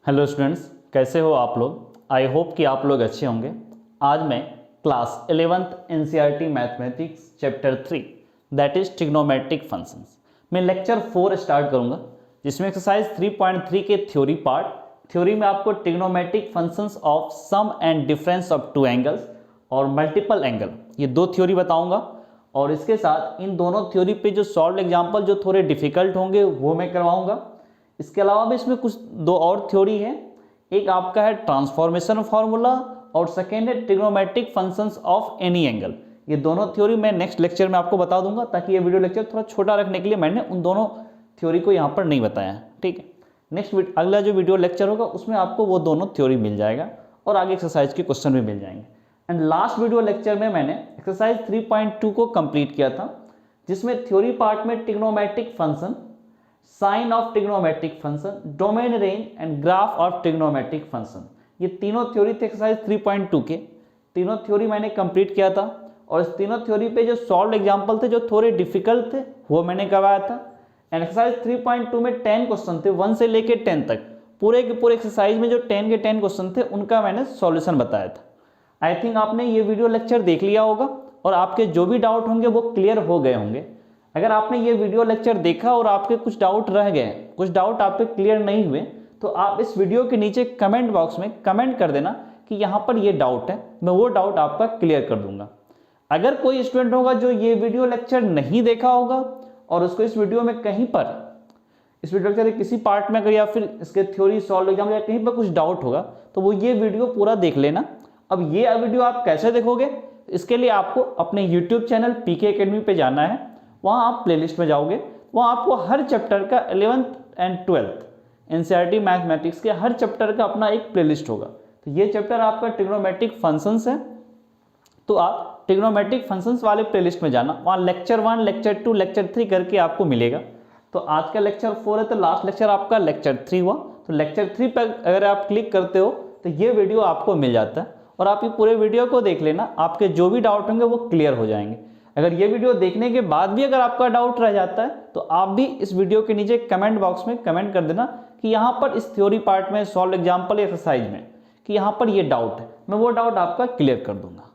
Hello students, कैसे हो आप लोग। आई होप कि आप लोग अच्छे होंगे। आज मैं class 11th NCERT mathematics chapter 3 that is trigonometric functions में लेक्चर 4 स्टार्ट करूंगा, जिसमें एक्सरसाइज 3.3 के थ्योरी पार्ट थ्योरी में आपको trigonometric functions of sum and difference of two angles और मल्टीपल एंगल, ये दो थ्योरी बताऊंगा। और इसके साथ इन दोनों थ्योरी पे जो सॉल्व एग्जाम्पल जो थोड़े डिफिकल्ट होंगे वो मैं करवाऊंगा। इसके अलावा भी इसमें कुछ दो और थ्योरी है, एक आपका है ट्रांसफॉर्मेशन फार्मूला और सेकेंड है trigonometric functions of any angle. ये दोनों थ्योरी मैं नेक्स्ट लेक्चर में आपको बता दूंगा, ताकि ये वीडियो लेक्चर थोड़ा छोटा रखने के लिए मैंने उन दोनों थ्योरी को यहाँ पर नहीं बताया। ठीक है, नेक्स्ट अगला जो वीडियो लेक्चर होगा उसमें आपको वो दोनों थ्योरी मिल जाएगा और आगे एक्सरसाइज के क्वेश्चन भी मिल जाएंगे। एंड लास्ट वीडियो लेक्चर में मैंने एक्सरसाइज 3.2 को कंप्लीट किया था, जिसमें थ्योरी पार्ट में trigonometric function, sign of trigonometric function, domain range and graph of trigonometric function, ये तीनों थ्योरी थे एक्सरसाइज 3.2 के। तीनों थ्योरी मैंने कंप्लीट किया था और इस तीनों थ्योरी पे जो सॉल्व एग्जांपल थे जो थोड़े डिफिकल्ट थे वो मैंने करवाया था। एंड एक्सरसाइज 3.2 में 10 क्वेश्चन थे, 1 से लेके 10 तक। पूरे के पूरे एक्सरसाइज में जो 10 के 10 क्वेश्चन थे उनका मैंने सॉल्यूशन बताया था। आई थिंक आपने ये वीडियो लेक्चर देख लिया होगा और आपके जो भी डाउट होंगे वो क्लियर हो गए होंगे। अगर आपने ये वीडियो लेक्चर देखा और आपके कुछ डाउट रह गए, कुछ डाउट आपके क्लियर नहीं हुए, तो आप इस वीडियो के नीचे कमेंट बॉक्स में कमेंट कर देना कि यहाँ पर ये डाउट है, मैं वो डाउट आपका क्लियर कर दूंगा। अगर कोई स्टूडेंट होगा जो ये वीडियो लेक्चर नहीं देखा होगा और उसको इस वीडियो में कहीं पर, इस वीडियो लेक्चर के किसी पार्ट में अगर या फिर इसके थ्योरी सॉल्व एग्जाम या कहीं पर कुछ डाउट होगा, तो वो ये वीडियो पूरा देख लेना। अब ये वीडियो आप कैसे देखोगे, इसके लिए आपको अपने यूट्यूब चैनल पीके एकेडमी पे जाना है। वहाँ आप प्लेलिस्ट में जाओगे, वहाँ आपको हर चैप्टर का 11th and 12th NCERT mathematics के हर चैप्टर का अपना एक प्लेलिस्ट होगा। तो ये चैप्टर आपका ट्रिग्नोमेट्रिक फंक्शंस है, तो आप ट्रिग्नोमेट्रिक फंक्शंस वाले प्लेलिस्ट में जाना, वहाँ लेक्चर 1, लेक्चर 2, लेक्चर 3 करके आपको मिलेगा। तो आज का लेक्चर 4 है, तो लास्ट लेक्चर आपका लेक्चर 3 हुआ। तो लेक्चर 3 पर अगर आप क्लिक करते हो तो ये वीडियो आपको मिल जाता है और आप ये पूरे वीडियो को देख लेना, आपके जो भी डाउट होंगे वो क्लियर हो जाएंगे। अगर ये वीडियो देखने के बाद भी अगर आपका डाउट रह जाता है तो आप भी इस वीडियो के नीचे कमेंट बॉक्स में कमेंट कर देना कि यहाँ पर इस थ्योरी पार्ट में सॉल्व एग्जाम्पल एक्सरसाइज में कि यहाँ पर ये डाउट है, मैं वो डाउट आपका क्लियर कर दूंगा।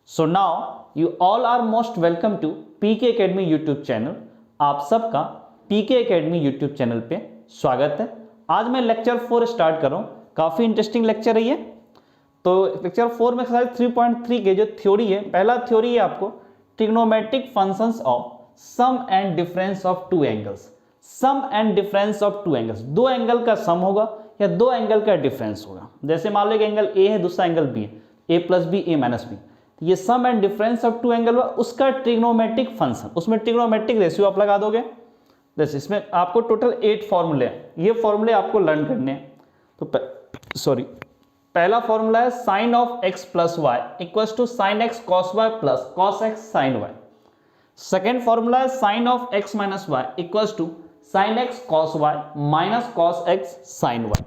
So now you all are most welcome to PK Academy YouTube channel. आप सबका पीके एकेडमी यूट्यूब चैनल पे स्वागत है। आज मैं लेक्चर 4 स्टार्ट कर रहा हूँ, काफ़ी इंटरेस्टिंग लेक्चर है ये। तो लेक्चर 4 में एक्सरसाइज 3.3 के जो थ्योरी है, पहला थ्योरी है आपको trigonometric functions of sum and difference of two angles. Sum and difference of two angles, दो एंगल का सम होगा या दो एंगल का डिफरेंस होगा। जैसे मान लो एक एंगल ए है, दूसरा एंगल बी है, A plus B, A minus B. ये sum and difference of two angle हुआ, उसका ट्रिग्नोमेट्रिक फंक्शन, उसमें ट्रिग्नोमेट्रिक रेशियो आप लगा दोगे। जैसे इसमें आपको टोटल 8 फॉर्मूले हैं, ये फॉर्मूले आपको लर्न करने हैं। तो पहला फॉर्मूला है sine of x plus y equal to sine x cos y plus cos x sine y. Second formula है sine of x minus y equal to sine x cos y minus cos x sine y.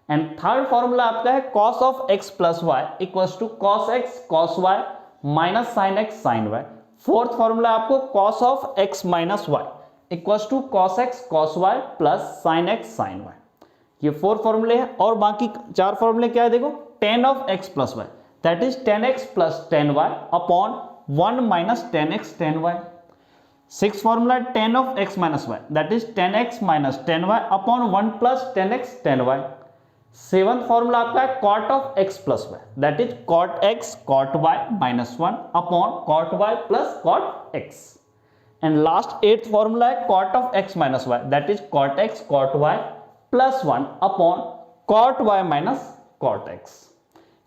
And third formula आपका है cos of x plus y equal to cos x cos y minus sine x sine y. Fourth formula आपको cos of x minus y equal to cos x cos y plus sine x sine y. ये 4 फॉर्मूले हैं और बाकी 4 फॉर्मूले क्या है देखो, tan of x plus y that is tan x plus tan y upon 1 minus tan x tan y। 6 formula tan of x minus y that is tan x minus tan y upon 1 plus tan x tan y। 7th formula आपका है cot of x plus y that is cot x cot y minus 1 upon cot y plus cot x। And last 8th formula है cot of x minus y that is cot x cot y plus 1 upon cot y minus cot x.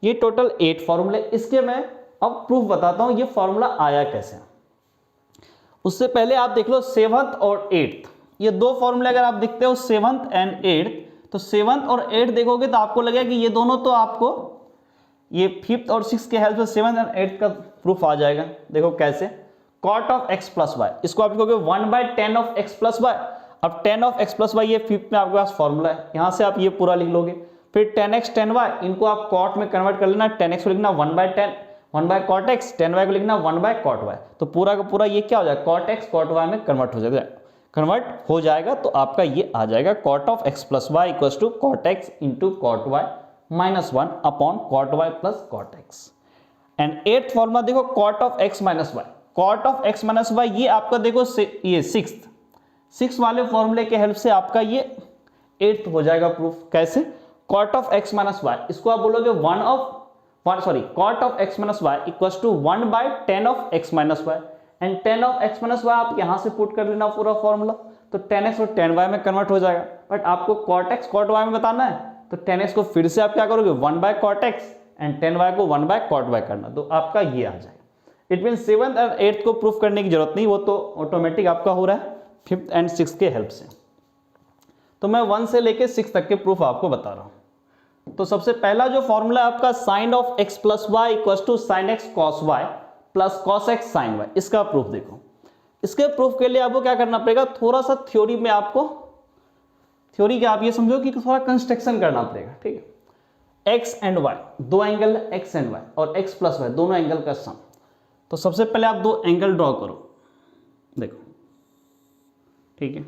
ये total 8 फॉर्मूले। इसके मैं अब proof बताता हूं ये formula आया कैसे। उससे पहले आप देख लो 7th और 8th, ये दो फॉर्मूले अगर आप देखते हो 7th एंड 8th, तो 7th और 8th देखोगे तो आपको लगेगा कि ये दोनों तो आपको ये 5th और 6th के हेल्प से 7th एंड 8th का प्रूफ आ जाएगा। देखो कैसे, cot of x plus y, इसको आप लिखोगे 1/10 ऑफ एक्स प्लस वाई। अब tan of x plus y ये 5th में आपके पास फॉर्मूला है, यहां से आप ये पूरा लिख लोगे। फिर tan x tan y, इनको आप cot में कन्वर्ट कर लेना, tan x को लिखना 1/cot x, tan y को लिखना 1/cot y। तो पूरा का पूरा ये क्या हो जाएगा, cot x cot y में कन्वर्ट हो जाएगा। कन्वर्ट हो जाएगा तो आपका ये आ जाएगा cot of x plus y equals to cot x into cot y minus 1 upon cot y plus cot x. And eighth formula देखो cot of x minus y, cot of x minus y ये आपका देखो ये six वाले फॉर्मूले के help से आपका ये एट्थ हो जाएगा प्रूफ। कैसे? Cot of x minus y, इसको आप बोलोगे cot of x minus y equals to 1/10 of x minus y, and 10 of x minus y आप यहां से पुट कर लेना पूरा फॉर्मूला, तो 10x और 10y में कन्वर्ट हो जाएगा। बट आपको कॉट एक्स कॉट वाई में बताना है, तो 10x को फिर से आप क्या करोगे 1/cot x एंड 10y को 1/cot y करना, तो आपका ये आ जाएगा। इट मीन 7th और 8th को प्रूफ करने की जरूरत नहीं, वो तो ऑटोमेटिक आपका हो रहा है 5th एंड 6th के हेल्प से। तो मैं 1 से लेके 6 तक के प्रूफ आपको बता रहा हूं। तो सबसे पहला जो फॉर्मूला है आपका sine of x plus y equals to sine x cos y plus cos x sine y, इसका प्रूफ देखो। इसके प्रूफ के लिए आपको क्या करना पड़ेगा, थोड़ा सा थ्योरी में आपको थ्योरी क्या आप ये समझो कि थोड़ा कंस्ट्रक्शन करना पड़ेगा, ठीक है। एक्स एंड वाई दो एंगल एक्स एंड वाई और एक्स प्लस वाई दोनों एंगल का सम। तो सबसे पहले आप दो एंगल ड्रॉ करो, देखो ठीक है,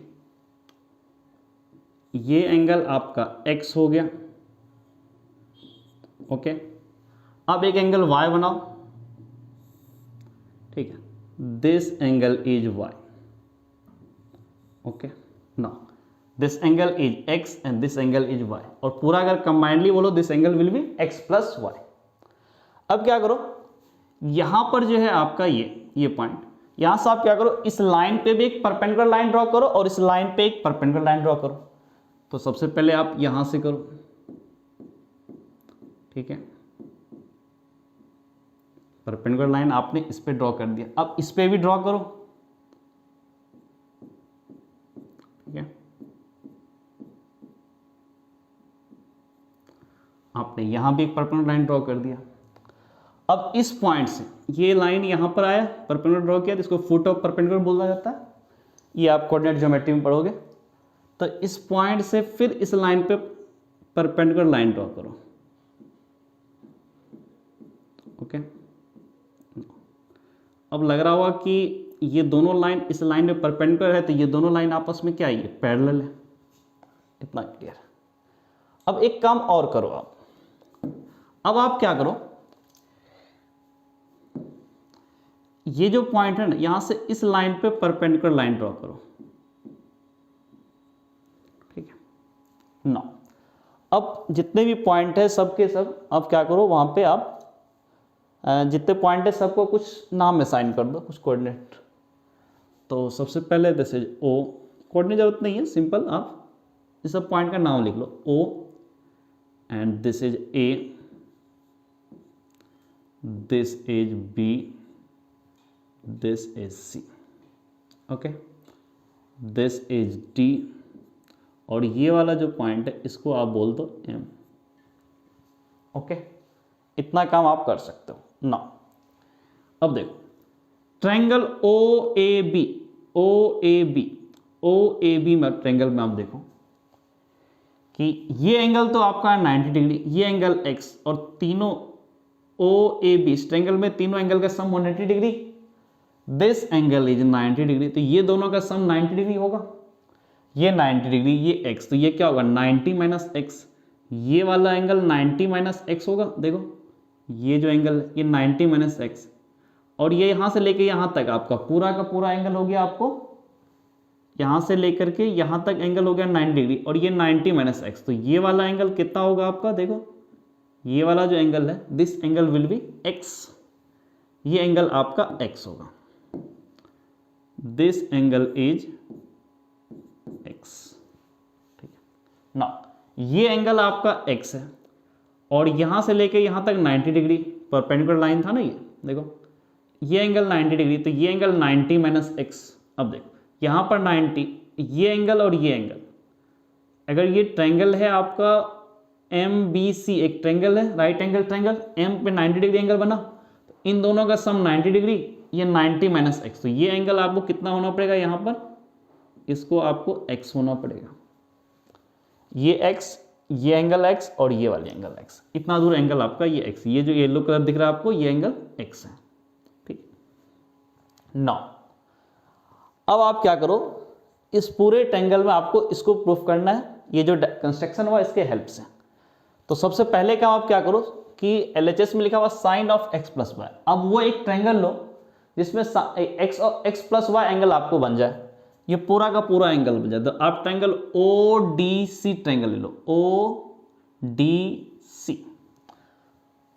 ये एंगल आपका x हो गया, ओके। अब एक एंगल y बनाओ, ठीक है, this angle is y, okay. Now this angle is x and this angle is y, और पूरा अगर कंबाइंडली बोलो this angle will be x plus y। अब क्या करो, यहां पर जो है आपका ये पॉइंट, यहां से आप क्या करो, इस लाइन पे भी एक परपेंडिकुलर लाइन ड्रॉ करो और इस लाइन पे एक परपेंडिकुलर लाइन ड्रॉ करो। तो सबसे पहले आप यहां से करो, ठीक है, परपेंडिकुलर लाइन आपने इस पे ड्रॉ कर दिया। अब इस पे भी ड्रॉ करो, ठीक है, आपने यहां भी एक परपेंडिकुलर लाइन ड्रॉ कर दिया। अब इस पॉइंट से ये लाइन यहां पर आया, परपेंडिकुलर ड्रॉ किया, तो इसको फुट ऑफ परपेंडिकुलर बोला जाता है, ये आप कोऑर्डिनेट ज्योमेट्री में पढ़ोगे। तो इस पॉइंट से फिर इस लाइन पे परपेंडिकुलर लाइन ड्रॉ करो, ओके। अब लग रहा होगा कि ये दोनों लाइन इस लाइन में परपेंडिकुलर है, तो ये दोनों लाइन आपस में क्या है, पैरेलल है, इतना क्लियर। अब एक काम और करो आप, अब आप क्या करो, ये जो पॉइंट है ना, यहां से इस लाइन पे परपेंडिकुलर लाइन ड्रॉ करो, ठीक है। नो अब जितने भी पॉइंट है सब के सब अब क्या करो, वहां पे आप जितने पॉइंट है सबको कुछ नाम असाइन कर दो, कुछ कोऑर्डिनेट। तो सबसे पहले दिस इज ओ, कोऑर्डिनेट जरूरत नहीं है, सिंपल आप इस सब पॉइंट का नाम लिख लो, O, and this is A, this is B, this is C, okay, this is D, और ये वाला जो पॉइंट है इसको आप बोल दो एम, ओके। इतना काम आप कर सकते हो ना। अब देखो triangle O A B, O A B, O A B में ट्रायंगल में आप देखो कि ये एंगल तो आपका 90 डिग्री, ये एंगल x, और तीनों ओ ए बी इस ट्रायंगल में तीनों एंगल का सम 180 degree, this angle is 90 degree, तो ये दोनों का सम 90 डिग्री होगा, ये 90 डिग्री, ये x, तो ये क्या होगा 90 माइनस एक्स, ये वाला एंगल 90 माइनस एक्स होगा। देखो ये जो एंगल ये 90 माइनस एक्स, और ये यहां से लेके यहां तक आपका पूरा का पूरा एंगल हो गया, आपको यहां से लेकर के यहां तक एंगल हो गया 90 डिग्री, और ये 90 माइनस एक्स, तो ये वाला एंगल कितना होगा आपका, देखो ये वाला जो एंगल है this angle will be x, ये एंगल आपका x होगा, दिस एंगल इज x, ठीक है ना। ये एंगल आपका x है, और यहां से लेके यहां तक 90 डिग्री परपेंडिकुलर लाइन था ना, ये देखो ये एंगल 90 डिग्री, तो ये एंगल 90 माइनस एक्स। अब देखो यहां पर 90, ये एंगल और ये एंगल, अगर ये ट्रायंगल है आपका MBC, एक ट्रायंगल है राइट एंगल ट्रायंगल, M पे 90 डिग्री एंगल बना, तो इन दोनों का सम 90 डिग्री, ये 90 माइनस एक्स, तो ये एंगल आपको कितना होना पड़ेगा, यहां पर इसको आपको x होना पड़ेगा, ये x, ये एंगल x और ये वाले एंगल x, इतना दूर एंगल आपका ये x, ये जो येलो कलर दिख रहा है आपको ये एंगल x है, ठीक। नाउ अब आप क्या करो, इस पूरे ट्रायंगल में आपको इसको प्रूफ करना है, ये जो कंस्ट्रक्शन हुआ इसके हेल्प से। तो सबसे पहले काम आप क्या करो कि LHS में लिखा हुआ sine of x plus y, अब वो एक ट्रायंगल लो जिसमें x और x प्लस वाई एंगल आपको बन जाए, ये पूरा का पूरा एंगल बन जाए। तो आप ट्रायंगल ODC ट्रायंगल ले लो, ODC।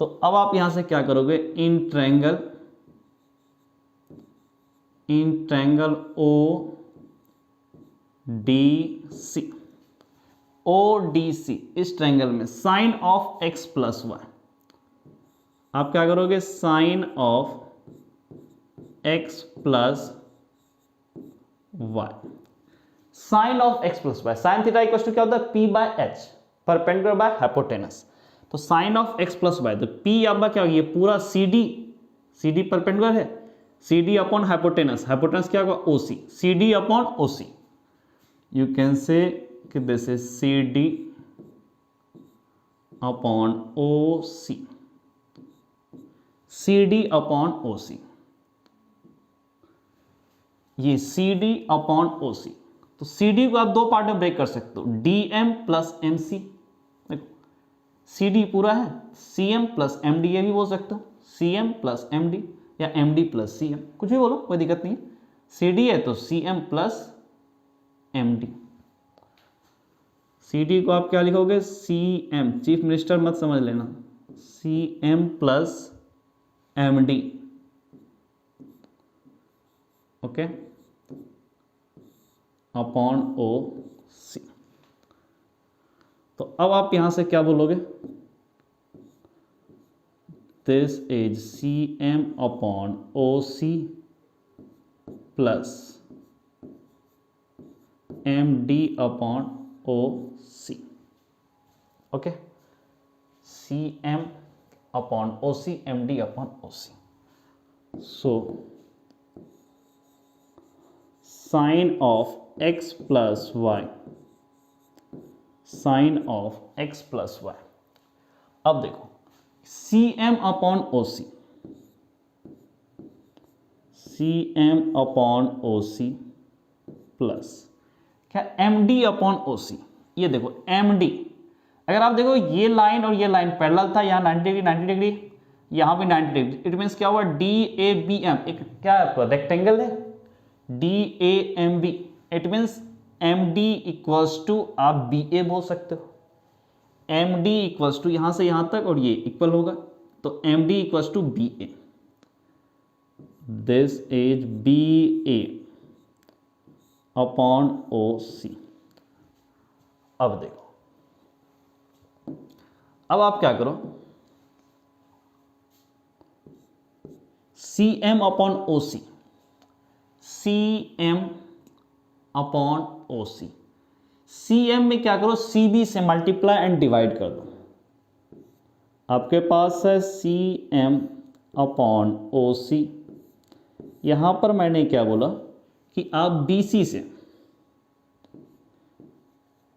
तो अब आप यहां से क्या करोगे, इन ट्रायंगल ODC इस ट्रायंगल में sine of x plus y, आप क्या करोगे, sine of x plus y, sine of x plus y, sine theta equal to क्या होता है, p by h, perpendicular by hypotenuse. तो sine of x plus y, तो p आपका क्या होगा, ये पूरा CD परपेंडिकुलर है, CD अपॉन हाइपोटेनस, हाइपोटेनस क्या होगा, OC, CD upon OC, you can से कि this is CD upon OC, CD upon OC, ये CD अपॉन OC। तो CD को आप दो पार्ट में ब्रेक कर सकते हो, DM प्लस MC, देखो CD पूरा है, CM प्लस MD, ये भी बोल सकते हो, CM प्लस MD या MD प्लस CM, कुछ भी बोलो कोई दिक्कत नहीं है। CD है तो CM प्लस MD, CD को आप क्या लिखोगे, CM, चीफ मिनिस्टर मत समझ लेना, CM plus MD, okay, upon OC। तो अब आप यहां से क्या बोलोगे, this is CM upon OC plus MD upon OC, okay, CM upon OC, MD upon OC। So sine of x plus y, sine of x plus y, अब देखो CM upon OC, CM upon OC plus क्या MD upon OC, ये देखो MD, अगर आप देखो ये line और ये लाइन पैरेलल था, यहाँ 90 डिग्री 90 डिग्री, यहाँ भी 90 डिग्री, इट मीन्स क्या हुआ, DABM एक क्या है आपका रेक्टेंगल है, DAMB, it means MD equals to आप BA बोल सकते हो, MD इक्वल्स टू यहां से यहां तक और ये इक्वल होगा, तो MD equals to BA, this is BA upon OC। अब देखो, अब आप क्या करो, CM upon OC, CM upon OC, CM में क्या करो, CB से मल्टीप्लाई एंड डिवाइड कर दो, आपके पास है CM अपॉन OC, यहां पर मैंने क्या बोला कि आप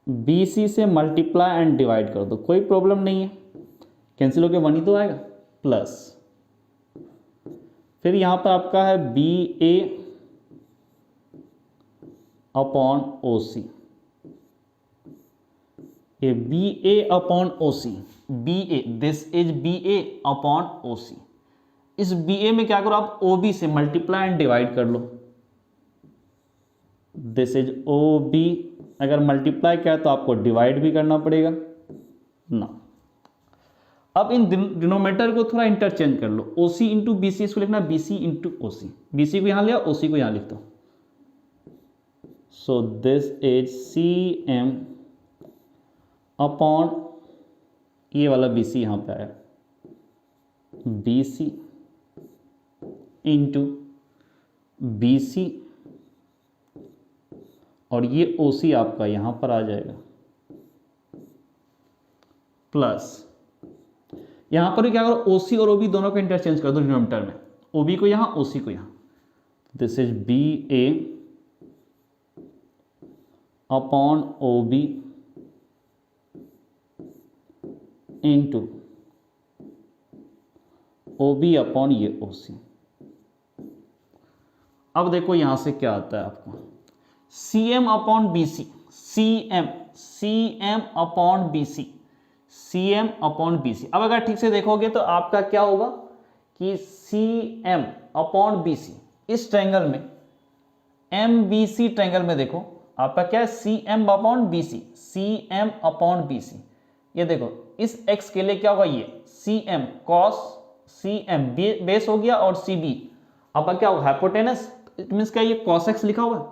BC से मल्टीप्लाई एंड डिवाइड कर दो, कोई प्रॉब्लम नहीं है, कैंसिल होकर 1 ही तो आएगा, प्लस फिर यहां पर आपका है BA अपॉन OC, ये BA upon OC, BA, this is BA upon OC, इस BA में क्या करो आप OB से मल्टीप्लाई एंड डिवाइड कर लो, दिस इज OB, अगर मल्टीप्लाई किया तो आपको डिवाइड भी करना पड़ेगा ना। अब इन डिनोमिनेटर को थोड़ा इंटरचेंज कर लो, OC इंटू BC, इसको लिखना BC इंटू OC, BC को यहां लिया, OC को यहां लिख दो, सो दिस इज CM अपॉन ये वाला BC यहां पे आया, BC इंटू BC, और ये OC आपका यहां पर आ जाएगा, प्लस यहां पर भी क्या करो, OC और OB दोनों को इंटरचेंज कर दो डिनोमिनेटर में, OB को यहां, OC को यहां, this is BA upon OB into OB upon ये OC। अब देखो यहां से क्या आता है आपका, C M upon B C, C M upon B C, C M upon B C. अब अगर ठीक से देखोगे तो आपका क्या होगा कि C M upon B C, इस ट्रायंगल में एम बी सी ट्रायंगल में देखो आपका क्या है, C M upon B C, C M upon B C. ये देखो इस एक्स के लिए क्या होगा, ये C M cause C M base हो गया और सी बी आपका क्या होगा हाइपोटेनस। इट मीन्स क्या, ये कॉस एक्स लिखा हुआ है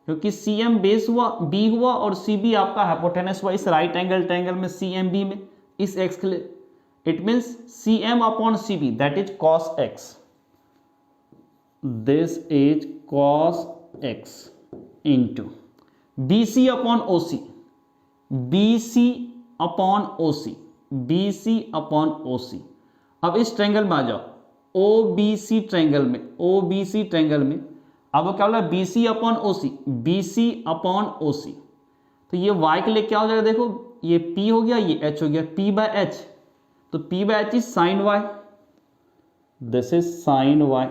क्योंकि सी एम बेस हुआ, बी हुआ और सी बी आपका हाइपोटेनस हुआ इस राइट एंगल ट्रायंगल में सी एम बी में, इस एक्स के लिए। It means C M upon C B that is cos x, this is cos x into B C upon O C, B C upon O C, B C upon O C. अब इस triangle में आ जाओ, O B C triangle में, O B C triangle में अब क्या बोला, B C upon O C, B C upon O C. तो ये y के लिए क्या हो जाएगा, देखो ये p हो गया, ये h हो गया, p बाय एच, तो p by h is sine y, this is sine y,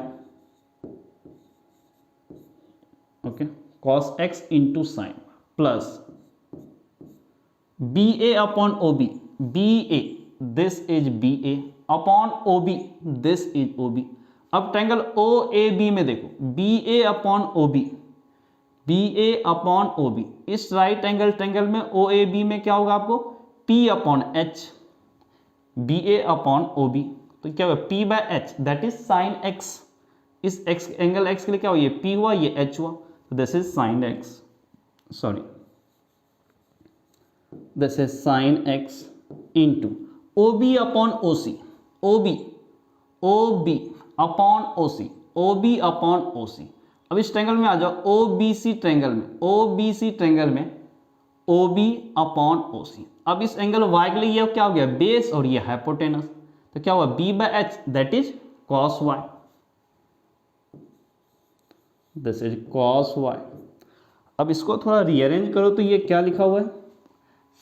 okay, cos x into sine plus B A upon O B, B A this is B A upon O B, this is O B. अब triangle O A B में देखो, B A upon O B, B A upon O B, इस right angle triangle में O A B में क्या होगा आपको, P upon H, B A upon O B, तो क्या होगा P by H that is sine x. इस एक्स एंगल एक्स के लिए क्या हुआ, ये P हुआ, ये H हुआ, तो this is sine x, sorry this is sine x into O B upon O C, O B upon O C, O B upon O C. अब इस ट्रायंगल में आ जाओ, ओ बी सी ट्रायंगल में, O B C triangle में ओ B upon O C. अब इस angle y के लिए ये क्या हो गया, बेस और ये हाइपोटेनस, तो क्या हुआ b by H that is cos y, this is cos y। अब इसको थोड़ा रीअरेंज करो तो ये क्या लिखा हुआ है,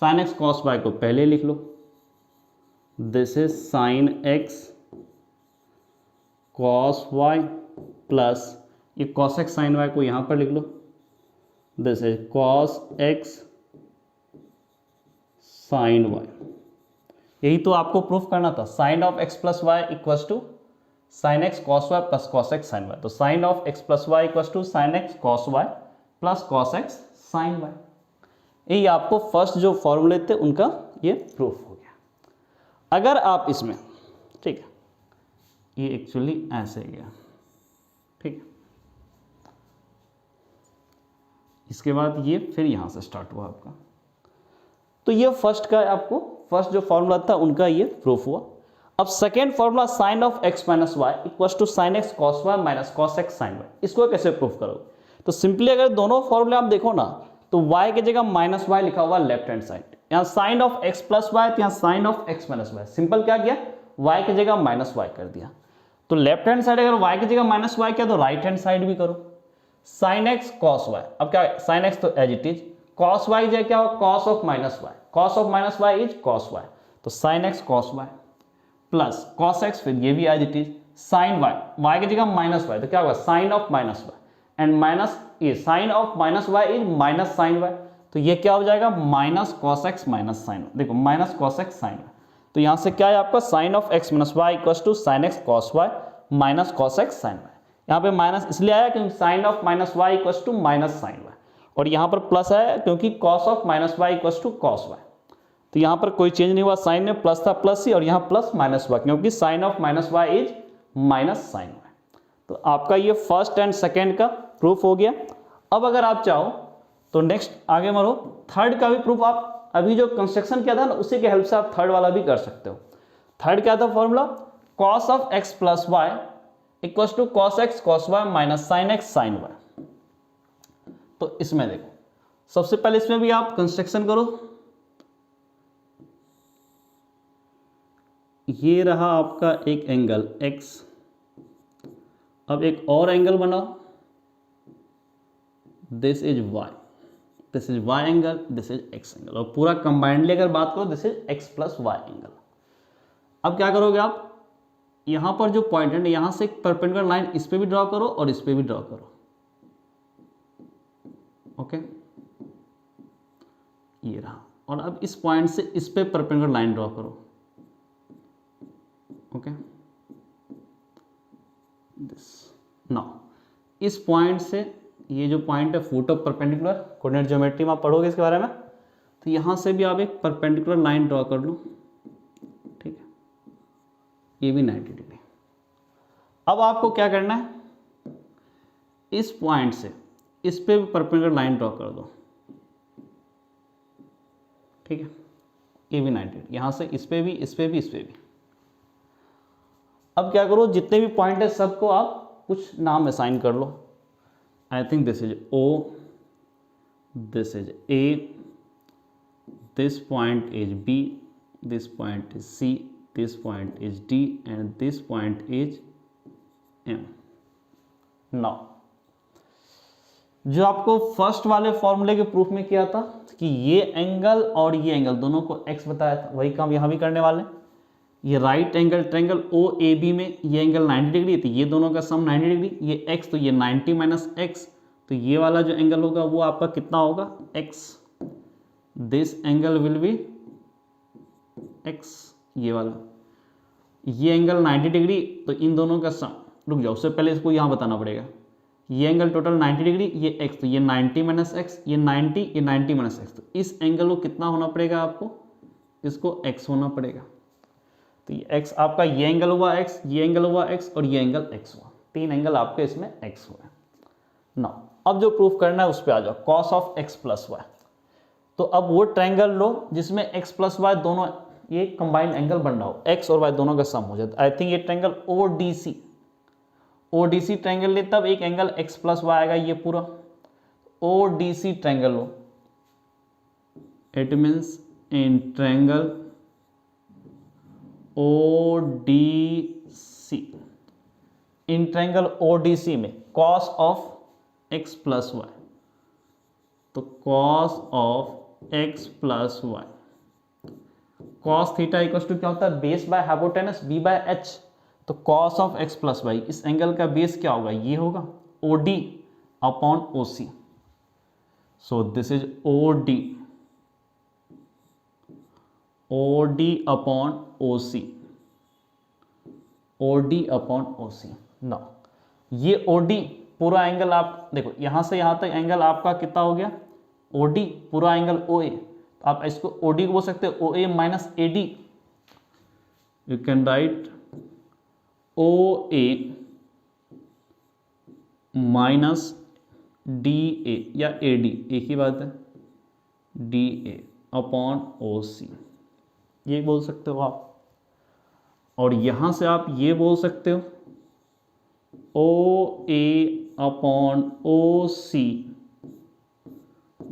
साइन एक्स कॉस y को पहले लिख लो, this is sine x cos y plus ये कॉस एक्स साइन y को यहां पर लिख लो, this is cos x sine y। यही तो आपको प्रूफ करना था, sine of x plus y equals to sine x cos y plus cos x sine y. तो sine of x plus y equals to sine x cos y plus cos x sine y. यही आपको first जो फॉर्मूले थे उनका ये proof हो गया। अगर आप इसमें, ठीक है, ये एक्चुअली ऐसे गया, ठीक है, इसके बाद ये फिर यहां से स्टार्ट हुआ आपका, तो ये फर्स्ट का आपको फर्स्ट जो फॉर्मूला था उनका ये प्रूफ हुआ। अब second formula sine of x minus y equals to sine x cos y minus cos x sine y, इसको कैसे प्रूफ करोगे, तो सिंपली अगर दोनों फॉर्मूले आप देखो ना तो y की जगह माइनस वाई लिखा हुआ लेफ्ट हैंड साइड, यहाँ sine of x plus y तो यहाँ sine of x minus y, simple क्या किया y की जगह माइनस वाई कर दिया। तो लेफ्ट हैंड साइड अगर y की जगह माइनस वाई किया तो राइट हैंड साइड भी करो, साइन एक्स कॉस वाई, अब क्या साइन एक्स तो as it is, cos y जगह क्या हो cos of minus y, cos of minus y is cos y, तो sine x cos y plus cos x, फिर ये भी as it is sine y, y की जगह माइनस वाई तो क्या होगा sine of minus y and minus ये sine of minus y is minus sine y, तो ये क्या हो जाएगा minus cos x minus sine, देखो minus cos x sine y, तो यहां से क्या है आपका sine of x minus y equals to sine x cos y minus cos x sine y. यहाँ पे माइनस इसलिए आया क्योंकि sine of minus y equals to minus sine y, और यहाँ पर प्लस आया क्योंकि cos of minus y equals to cos y, तो यहाँ पर कोई चेंज नहीं हुआ, साइन में प्लस था प्लस ही, और यहाँ प्लस माइनस हुआ क्योंकि sine of minus y is minus sine y. तो आपका ये फर्स्ट एंड सेकेंड का प्रूफ हो गया। अब अगर आप चाहो तो नेक्स्ट आगे बढ़ो, थर्ड का भी प्रूफ आप अभी जो कंस्ट्रक्शन किया था ना उसी के हेल्प से आप थर्ड वाला भी कर सकते हो। थर्ड क्या था formula, cos of x plus y equals to cos x cos y minus sine x sine y. तो इसमें देखो सबसे पहले इसमें भी आप कंस्ट्रक्शन करो, ये रहा आपका एक एंगल x, अब एक और एंगल बनाओ, this is y, this is y angle, this is x angle, और पूरा कंबाइंडली अगर बात करो this is x plus y angle. अब क्या करोगे आप, यहां पर जो पॉइंट है यहां से एक परपेंडिकुलर लाइन इस पे भी ड्रॉ करो और इस पे भी ड्रॉ करो, ओके, ये रहा। और अब इस पॉइंट से इस पे परपेंडिकुलर लाइन ड्रॉ करो। ओके, दिस नाउ इस पॉइंट से ये जो पॉइंट है foot of perpendicular, coordinate geometry में आप पढ़ोगे इसके बारे में, तो यहां से भी आप एक परपेंडिकुलर लाइन ड्रॉ कर लो। ठीक है, ये भी 90 डिग्री। अब आपको क्या करना है, इस पॉइंट से इस पे भी परपेंडिकुलर लाइन ड्रॉ कर दो। ठीक है, ये भी 90 डिग्री, यहां से इस पे भी, इस पे भी, इस पे भी। अब क्या करो, जितने भी पॉइंट है सबको आप कुछ नाम असाइन कर लो। I think this is O, this is A, this point is B, this point is C, this point is D and this point is M। Now जो आपको फर्स्ट वाले फॉर्मूले के प्रूफ में किया था कि ये एंगल और ये एंगल दोनों को x बताया था, वही काम यहां भी करने वाले हैं। ये राइट एंगल ट्रायंगल OAB में ये एंगल 90 डिग्री है, तो ये दोनों का सम 90 डिग्री, ये x तो ये 90 माइनस x, तो ये वाला जो एंगल होगा वो आपका कितना होगा, x। This angle will be x, ये वाला। ये एंगल 90 डिग्री, तो इन दोनों का सम, रुक जाओ उससे पहले इसको यहाँ बताना पड़ेगा। ये एंगल टोटल 90 डिग्री, ये x, तो ये 90 माइनस x, ये 90, ये 90 माइनस x, तो इस एंगल को कितना होना पड़ेगा आपको, इसको x होना पड़ेगा। तो ये x आपका, ये एंगल हुआ x, ये एंगल हुआ x और ये एंगल x हुआ, तीन एंगल आपके इसमें x हुए। नाउ अब जो प्रूफ करना है उस पर आ जाओ, cos of x plus y. तो अब वो ट्रायंगल लो जिसमें x प्लस वाई दोनों ये कंबाइंड एंगल बन रहा हो, x और y दोनों का सम हो जाता है। आई थिंक ये ट्रायंगल ODC ट्रायंगल ले, तब एक एंगल x प्लस वाई आएगा, ये पूरा ODC ट्रायंगल लो। It means in triangle ODC, in triangle ODC में cos of x plus y, तो cos of x plus y, cos theta equal to क्या होता है, base by hypotenuse b by h। तो cos of x plus y, इस angle का base क्या होगा, ये होगा OD upon OC। So this is OD upon OC, OD upon OC। ना ये OD पूरा एंगल आप देखो, यहां से यहां तक एंगल आपका कितना हो गया, OD पूरा एंगल OA, तो आप इसको OD को बोल सकते हो OA minus AD। You can right OA minus DA या AD, एक ही बात है, DA अपॉन OC, ये बोल सकते हो आप। और यहां से आप ये बोल सकते हो OA upon OC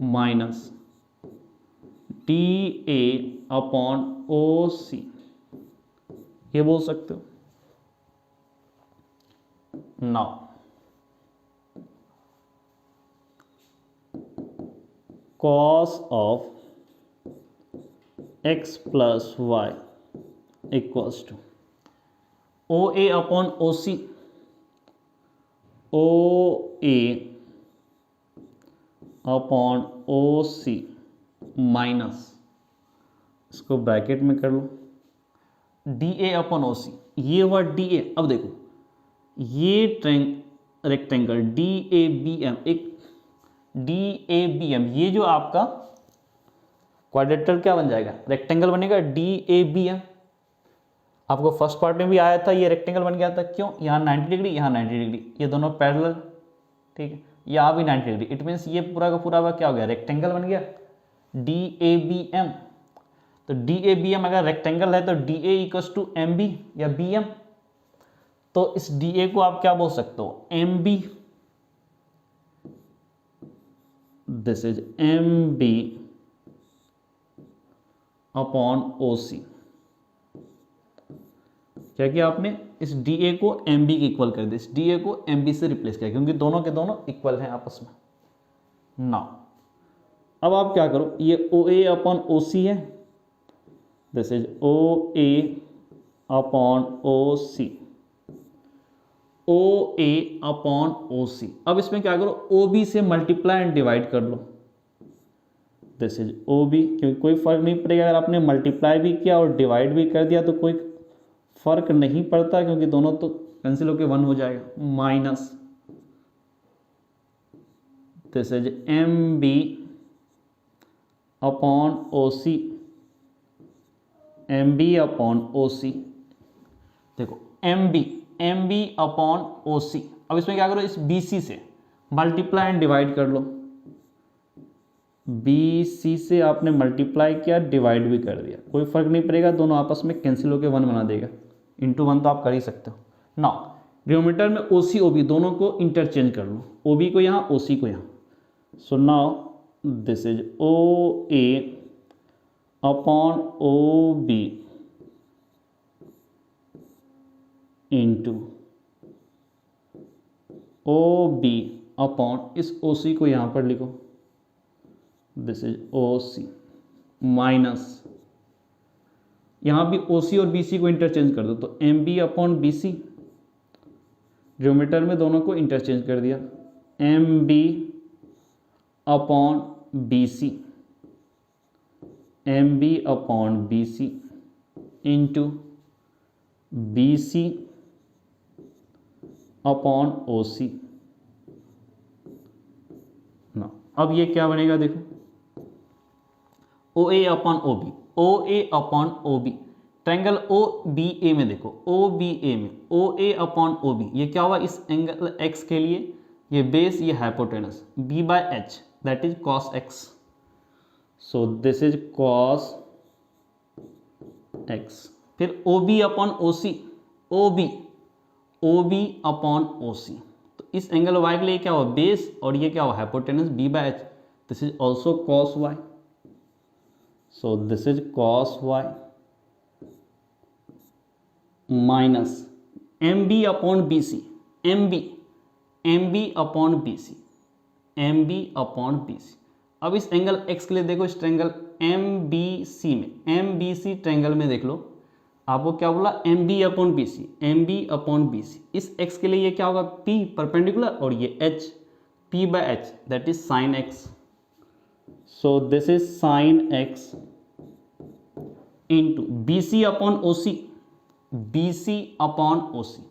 minus DA upon OC, ये बोल सकते हो। Now cos of x plus y equals to OA upon OC, OA upon OC minus, इसको ब्रैकेट में कर लो, DA अपॉन OC, ये हुआ DA। अब देखो ये रेक्टेंगल DABM, एक DABM, ये जो आपका क्वाड्रेटर क्या बन जाएगा, रेक्टेंगल बनेगा DABM। आपको फर्स्ट पार्ट में भी आया था, ये रेक्टेंगल बन गया था, क्यों, यहाँ 90 डिग्री, यहाँ 90 डिग्री, ये दोनों पैरेलल। ठीक है, यहाँ भी 90 डिग्री, इट मीन्स ये पूरा का पूरा क्या हो गया, रेक्टेंगल बन गया DABM। तो DABM अगर रेक्टेंगल है तो DA इक्वल्स टू MB या BM, तो इस DA को आप क्या बोल सकते हो, MB, this is MB upon OC। क्या किया आपने, इस DA को MB के इक्वल कर दिया, इस DA को MB से रिप्लेस किया, क्योंकि दोनों के दोनों इक्वल हैं आपस में। नाउ अब आप क्या करो, ये OA अपॉन OC है, this is OA upon OC O A upon O C. अब इसमें क्या करो, ओ बी से मल्टीप्लाई एंड डिवाइड कर लो, दिस इज ओ बी, क्योंकि कोई फर्क नहीं पड़ेगा अगर आपने मल्टीप्लाई भी किया और डिवाइड भी कर दिया तो कोई फर्क नहीं पड़ता, क्योंकि दोनों तो कैंसिल होकर 1 हो जाएगा, minus this is M B upon O C, M B upon O C. देखो M B upon O C. अब इसमें क्या करो, इस बी सी से मल्टीप्लाई एंड डिवाइड कर लो, बी सी से आपने मल्टीप्लाई किया डिवाइड भी कर दिया, कोई फर्क नहीं पड़ेगा, दोनों आपस में कैंसिल होकर 1 बना देगा, इंटू 1 तो आप कर ही सकते हो। नाउ डिनोमिनेटर में ओ सी ओ बी दोनों को इंटरचेंज कर लो, ओ बी को यहाँ ओ सी को यहाँ। So now this is O A upon O B into O B upon इस ओ सी को यहाँ पर लिखो, this is O C, minus यहाँ भी ओ सी और बी सी को इंटरचेंज कर दो, तो M B upon B C, denominator में दोनों को इंटरचेंज कर दिया, M B upon B C, M B upon B C into B C upon O C. ना अब ये क्या बनेगा, देखो O A upon O B, O A upon O B, triangle O B A में देखो, ओ बी ए में O A upon O B, ये क्या हुआ, इस एंगल एक्स के लिए ये बेस, ये hypotenuse, b by H that is cos x, so this is cos x. फिर O B upon O C, O B upon O C, तो इस एंगल वाई के लिए क्या हुआ, बेस, और ये क्या हुआ, hypotenuse b by h, this is also cos y, so this is cos y minus M B upon B C, M B upon B C, M B upon B C. अब इस angle x के लिए देखो, इस triangle M B C में, M B C triangle में देख लो, आपको क्या बोला, M B upon B C, M B upon B C, इस एक्स के लिए ये क्या होगा, पी परपेंडिकुलर, और ये H, P by H that is sine x, so this is sine x into B C upon O C, B C upon O C.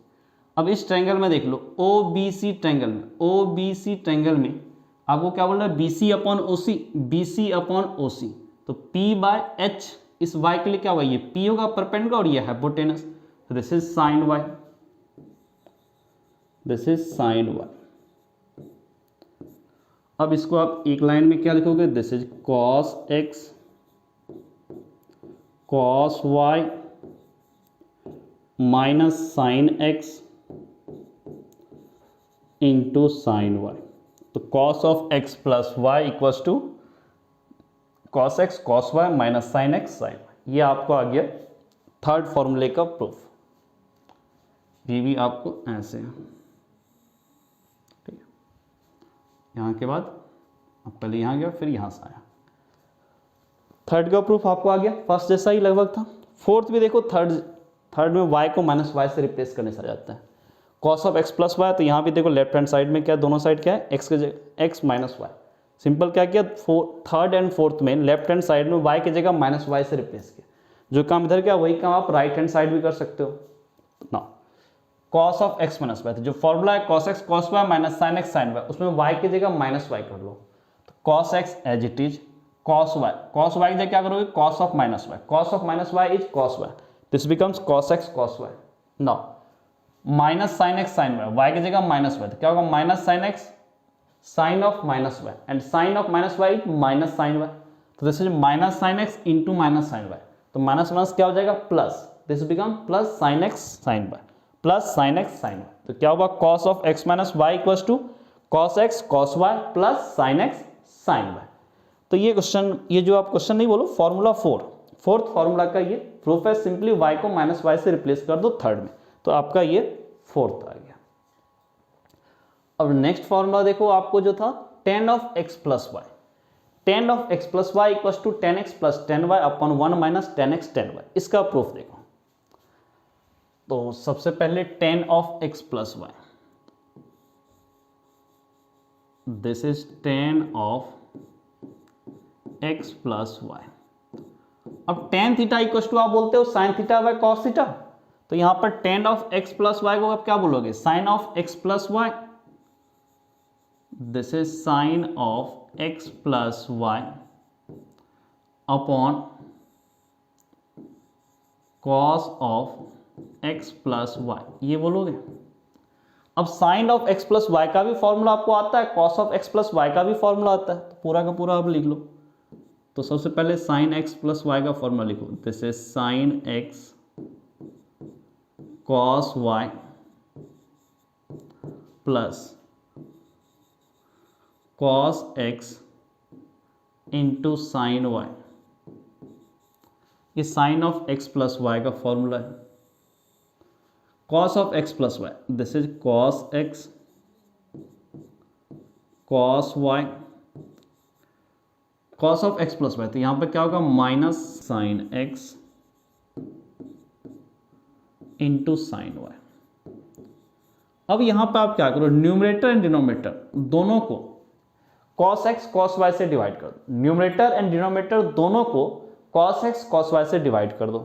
अब इस ट्रायंगल में देख लो, ओ बी सी ट्रायंगल में, O B C triangle में आपको क्या बोल रहा है, B C upon O C, B C upon O C, तो पी बाय एच, इस y के लिए क्या हुआ, ये p होगा परपेंडिकुलर, और ये hypotenuse, this is sine y, this is sine y। अब इसको आप एक लाइन में क्या लिखोगे, this is cos x cos y minus sine x into sine y, तो cos of x plus y equals to cos x cos y minus sine x sine y. ये आपको आ गया थर्ड फॉर्मूले का प्रूफ। ये भी आपको ऐसे है, ठीक है। यहाँ के बाद अब पहले यहाँ गया फिर यहाँ से आया, थर्ड का प्रूफ आपको आ गया, फर्स्ट जैसा ही लगभग था। फोर्थ भी देखो, थर्ड में y को माइनस वाई से रिप्लेस करने से आ जाता है, cos of x plus y, तो यहाँ भी देखो लेफ्ट हैंड साइड में क्या, दोनों साइड क्या है, एक्स के जगह एक्स माइनस वाई, सिंपल क्या किया, थर्ड एंड फोर्थ में लेफ्ट हैंड साइड में y की जगह माइनस वाई से रिप्लेस किया, जो काम इधर क्या वही काम आप राइट हैंड साइड भी कर सकते हो ना। Cos of x minus y, जो फॉर्मूला है cos x cos y minus sine x sine y, उसमें y की जगह माइनस वाई कर लो, तो cos x as it is, cos y की जगह क्या करोगे, cos of minus y, cos of minus y is cos y, this becomes cos x cos y. Now minus sine x sine y, y की जगह minus y, तो क्या होगा, minus sine x sine of minus y, and sine of minus y minus sine y, तो this is minus sine x into minus sine y, तो minus minus क्या हो जाएगा plus, this become plus sine x sine y, plus sine x sine y, तो क्या होगा, cos of x minus y equals to cos x cos y plus sine x sine y. तो ये question, ये जो आप क्वेश्चन नहीं बोलो, फॉर्मूला फोर्थ फॉर्मूला का ये प्रूफ है, सिंपली वाई को माइनस वाई से रिप्लेस कर दो थर्ड में, तो आपका ये फोर्थ आ गया। अब नेक्स्ट फॉर्मूला देखो, आपको जो था tan of x plus y, tan of x plus y equals to tan x plus tan y upon 1 minus tan x tan y, इसका प्रूफ देखो। तो सबसे पहले tan of x plus y, this is tan of x plus y. अब tan theta equal to आप बोलते हो sin theta by cos theta, तो यहां पर tan of x plus y को आप क्या बोलोगे, sin of x plus y. This is sin of x plus y upon cos of x plus y, ये बोलोगे। अब sin of x plus y का भी फॉर्मूला आपको आता है, cos of x plus y का भी फॉर्मूला आता है, तो पूरा का पूरा आप लिख लो। तो सबसे पहले sin x प्लस वाई का फॉर्मूला लिखो, this is sin x cos y plus cos x into sine y. ये sin of x plus y का फॉर्मूला है। cos of x plus y, this is cos x cos y, cos of x plus y, तो यहां पर क्या होगा, minus sine x into sine y. अब यहां पर आप क्या करो, न्यूमरेटर एंड डिनोमिनेटर दोनों को cos x cos y से डिवाइड कर दो। न्यूमरेटर एंड डिनोमिनेटर दोनों को cos x cos y से डिवाइड कर दो।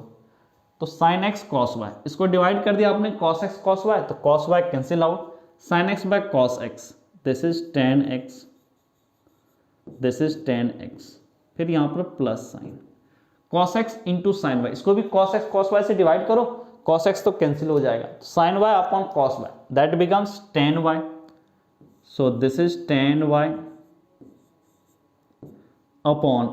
तो sin x cos y, इसको डिवाइड कर दिया आपने cos x cos y, तो cos y cancel out, sin x by cos x, this is tan x, this is tan x, फिर यहां पर plus sine cos x into sine y, इसको भी cos x cos y से divide करो, cos x तो cancel हो जाएगा, sin y upon cos y, that becomes tan y, so this is tan y upon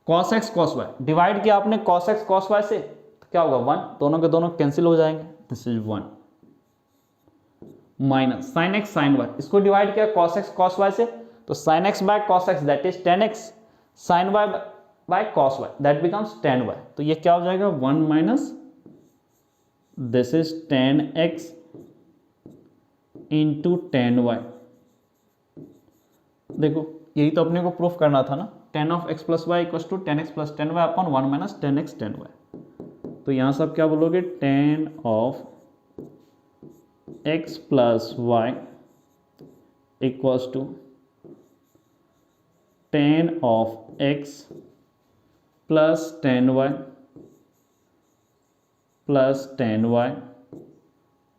cos x cos y, divide किया आपने cos x cos y से, तो क्या होगा 1, दोनों के दोनों कैंसिल हो जाएंगे, this is 1 minus sin x sin y, इसको डिवाइड किया cos x cos y से, तो sin x by cos x that is tan x, sin y by cos y that becomes tan y, तो ये क्या हो जाएगा 1 minus this is tan x into tan y। देखो यही तो अपने को प्रूफ करना था ना, tan of x plus y equal to tan x plus tan y upon 1 minus tan x tan y। तो यहां से आप क्या बोलोगे, tan of x plus y equals to tan of x plus tan y plus tan y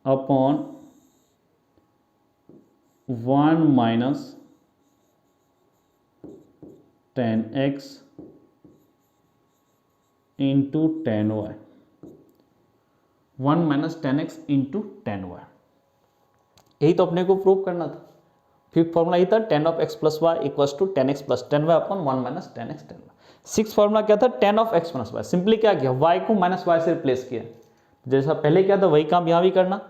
upon 1 minus tan x into tan y, 1 minus tan x into tan y, यही तो अपने को प्रूव करना था। फिफ्थ फॉर्मूला यही था, tan of x plus y equals to tan x plus tan y upon 1 minus tan x tan y। Six formula क्या था, tan of x plus y, simply क्या किया, y को माइनस वाई से replace किया, जैसा पहले किया था वही काम यहाँ भी करना,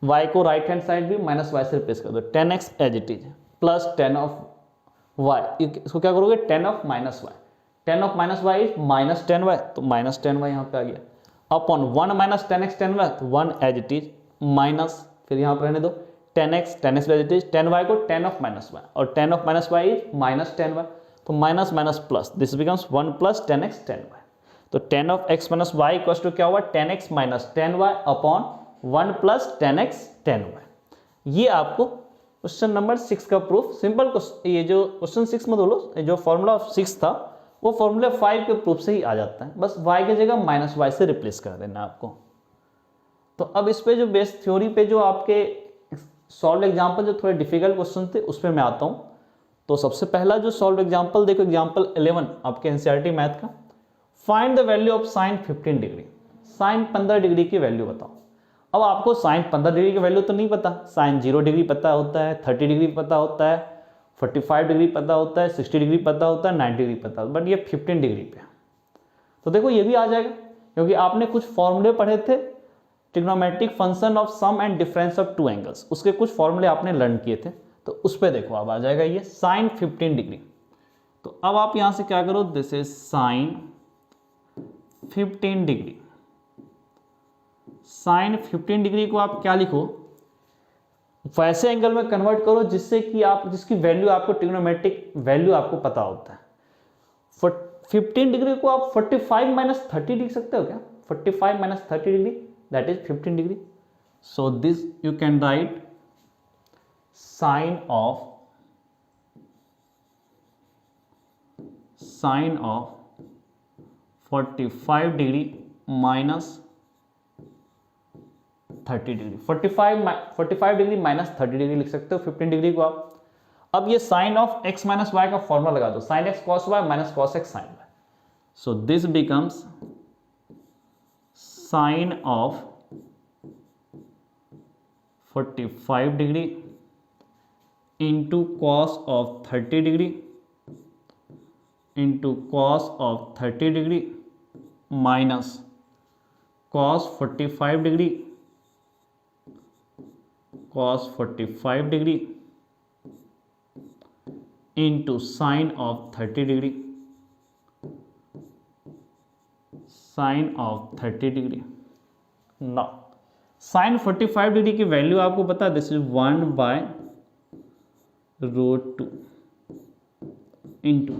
y को राइट हैंड साइड भी माइनस वाई से रिप्लेस कर दो, tan x as it is plus tan of y, इसको क्या करोगे tan of minus y, tan of minus y is minus tan y, तो माइनस tan y यहाँ पे आ गया upon 1 minus tan x tan y, तो 1 एज इट इज माइनस, फिर यहाँ पर रहने दो tan x as it is, tan y को tan ऑफ माइनस वाई, और tan of minus y is minus tan y, तो minus minus plus, this becomes 1 plus tan x tan y। तो tan of x minus y equals to क्या हुआ, tan x minus tan y upon 1 plus tan x tan y। ये आपको question number 6 का proof, simple question, ये जो question 6 में बोलो, जो फॉर्मूला 6 था वो फॉर्मूला 5 के प्रूफ से ही आ जाता है, बस y की जगह माइनस वाई से रिप्लेस कर देना आपको। तो अब इस पे जो बेस थ्योरी पे जो आपके सॉल्व एग्जाम्पल जो थोड़े डिफिकल्ट क्वेश्चन थे उस पर मैं आता हूँ। तो सबसे पहला जो सॉल्व एग्जाम्पल देखो, एग्जाम्पल 11 आपके एनसीईआरटी मैथ का, find the value of sine 15 degree, sine 15 degree की वैल्यू बताओ। अब आपको साइन 15 डिग्री की वैल्यू तो नहीं पता, साइन 0 डिग्री पता होता है, 30 डिग्री पता होता है, 45 डिग्री पता होता है, 60 डिग्री पता होता है, 90 डिग्री पता होता है, बट ये 15 डिग्री पे। तो देखो ये भी आ जाएगा, क्योंकि आपने कुछ फॉर्मूले पढ़े थे, trigonometric function of sum and difference of two angles, उसके कुछ फॉर्मूले आपने लर्न किए थे, तो उस पर देखो अब आ जाएगा ये साइन 15 डिग्री। तो अब आप यहां से क्या करो, this is sine 15 degree, sine 15 degree को आप क्या लिखो, वैसे एंगल में कन्वर्ट करो जिससे कि आप, जिसकी वैल्यू आपको, ट्रिग्नोमेट्रिक वैल्यू आपको पता होता है। 15 डिग्री को आप 45 माइनस 30 लिख सकते हो क्या, 45 minus 30 degree that is 15 degree. So this you can write sine of 45 degree minus 30 degree, 45 degree minus 30 degree लिख सकते हो 15 डिग्री को आप। अब ये sine of x minus y का फॉर्मूला लगा दो, sine x cos y minus cos x sine y. So this becomes sine of 45 degree into cos of 30 degree into cos of 30 degree minus cos 45 degree cos 45 degree into sine of 30 degree sine of 30 degree. Now sine 45 degree की value आपको पता है, this is 1/√2 into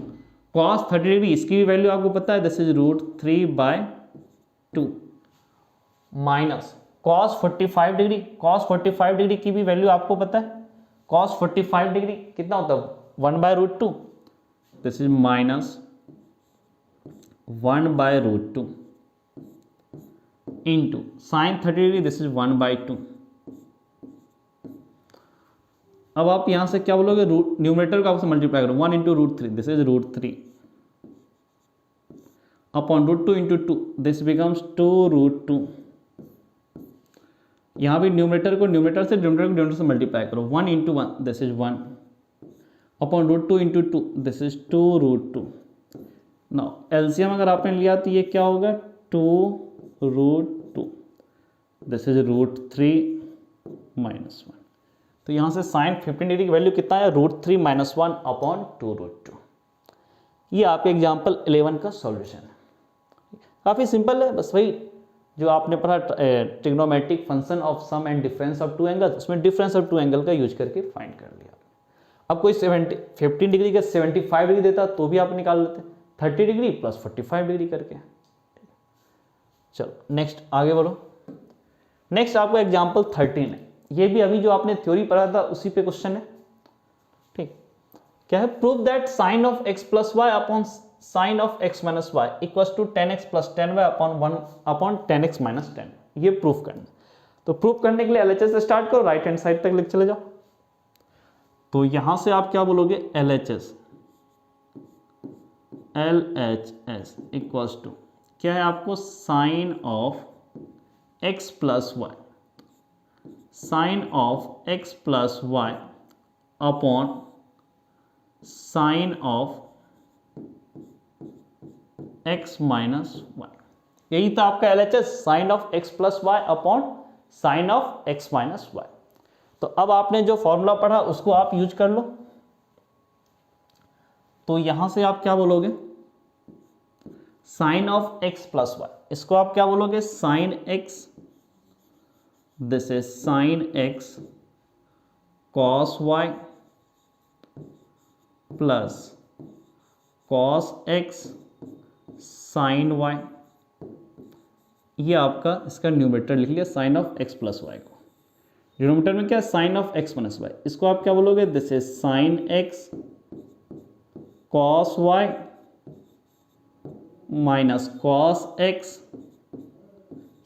cos 30 degree, इसकी भी value आपको पता है, this is √3/2 minus cos 45 degree, cos 45 degree की भी वैल्यू आपको पता है, कॉस 45 डिग्री कितना होता है 1/√2, this is minus 1/√2 into sine 30 degree, this is 1/2। अब आप यहां से क्या बोलोगे, न्यूमरेटर को आपसे मल्टीप्लाई करो, 1 into √3, this is √3 upon √2 into 2, this becomes 2√2। यहां भी न्यूमरेटर को न्यूमरेटर से डिनोमिनेटर से मल्टीप्लाई करो, 1 into 1, this is 1 upon √2 into 2, this is 2√2। Now LCM अगर आपने लिया तो ये क्या होगा 2√2, दिस इज √3 माइनस 1। तो यहाँ से साइन 15 डिग्री की वैल्यू कितना है √3 माइनस 1 अपॉन 2√2। ये आपके एग्जाम्पल 11 का सॉल्यूशन है, काफ़ी सिंपल है, बस वही जो आपने पढ़ा trigonometric function of sum and difference of two angles, उसमें डिफरेंस ऑफ टू एंगल का यूज करके फाइंड कर लिया। अब कोई 15 डिग्री का 75 डिग्री देता तो भी आप निकाल लेते, 30 डिग्री प्लस 45 डिग्री करके। चलो नेक्स्ट आगे बढ़ो। नेक्स्ट आपको एग्जाम्पल 13 है, ये भी अभी जो आपने थ्योरी पढ़ा था उसी पे क्वेश्चन है, ठीक। क्या है, prove that sine of x plus y upon sine of x minus y equals to 10x plus 10y upon 1 upon 10x minus 10। ये प्रूफ करना, तो प्रूफ करने के लिए LHS से स्टार्ट करो, राइट हैंड साइड तक चले जाओ। तो यहां से आप क्या बोलोगे, LHS इक्वल्स टू क्या है आपको, sine of x plus y, sine of x plus y upon sine of x minus y. यही था आपका LHS, sine of x plus y upon sine of x minus y. तो अब आपने जो फॉर्मूला पढ़ा उसको आप यूज कर लो। तो यहां से आप क्या बोलोगे, sine of x plus y, इसको आप क्या बोलोगे, sine x, this is sine x cos y plus cos x sine y। ये आपका इसका न्यूमरेटर लिख लिया, sine of x plus y को। डिनोमिनेटर में क्या है, sine of x minus y, इसको आप क्या बोलोगे, this is sine x cos y minus cos x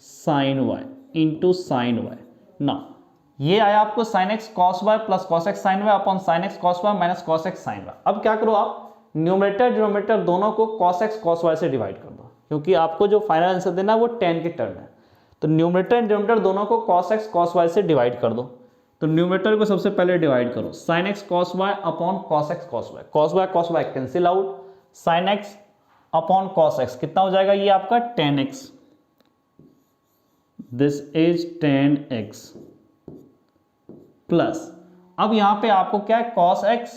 sine y into sine y। ना ये आया आपको sign x cos y plus cos x sine y upon sine x cos y minus cos x sine y. अब क्या करो, आप numerator denominator दोनों को कॉस एक्स कॉस वाई से डिवाइड कर दो, क्योंकि आपको जो फाइनल आंसर देना है वो 10 के टर्म है। तो न्यूमरेटर एंड डिनोमिनेटर दोनों को कॉस एक्स कॉस वाई से डिवाइड कर दो। तो न्यूमरेटर को सबसे पहले डिवाइड करो, sine x cos y upon cos x cos y cancel out, sine x upon cos x कितना हो जाएगा, ये आपका 10x, this is 10x plus, अब यहां पे आपको क्या है, cos x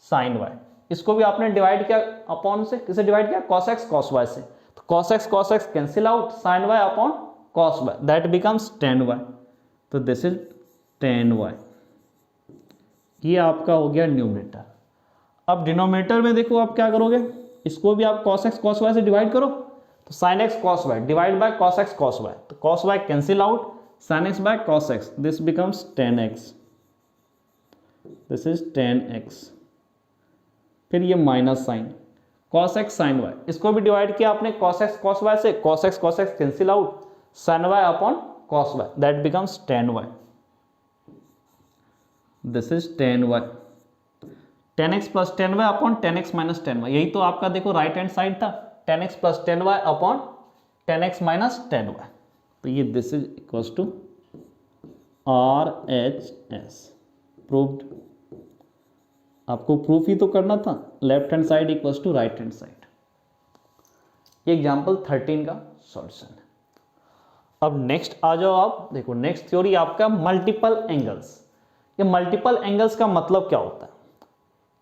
sin y, इसको भी आपने डिवाइड किया अपॉन से, किसे डिवाइड किया, cos x cos y से। तो cos x cancel out, sin y upon cos y, that becomes 10y। तो दिस इज 10y, ये आपका हो गया न्यूमरेटर। अब डिनोमिनेटर में देखो आप क्या करोगे, इसको भी आप cos x cos y से डिवाइड करो, तो sin x cos y divide by cos x cos y, तो cos y cancel out, sin x by cos x, this becomes 10x this is 10x, फिर ये minus sine cos x sin y, इसको भी divide किया आपने cos x cos y से, cos x cancel out, sin y upon cos y, that becomes 10y, this is 10y, 10x plus 10y upon 10x minus 10y, यही तो आपका देखो right hand side था, 10x plus 10y upon 10x minus 10y, तो ये this is equals to RHS, proved. आपको proof ही तो करना था, left hand side equals to right hand side. ये एग्जाम्पल 13 का सॉल्यूशन है। अब नेक्स्ट आ जाओ आप, देखो नेक्स्ट थ्योरी आपका मल्टीपल एंगल्स। ये मल्टीपल एंगल्स का मतलब क्या होता है?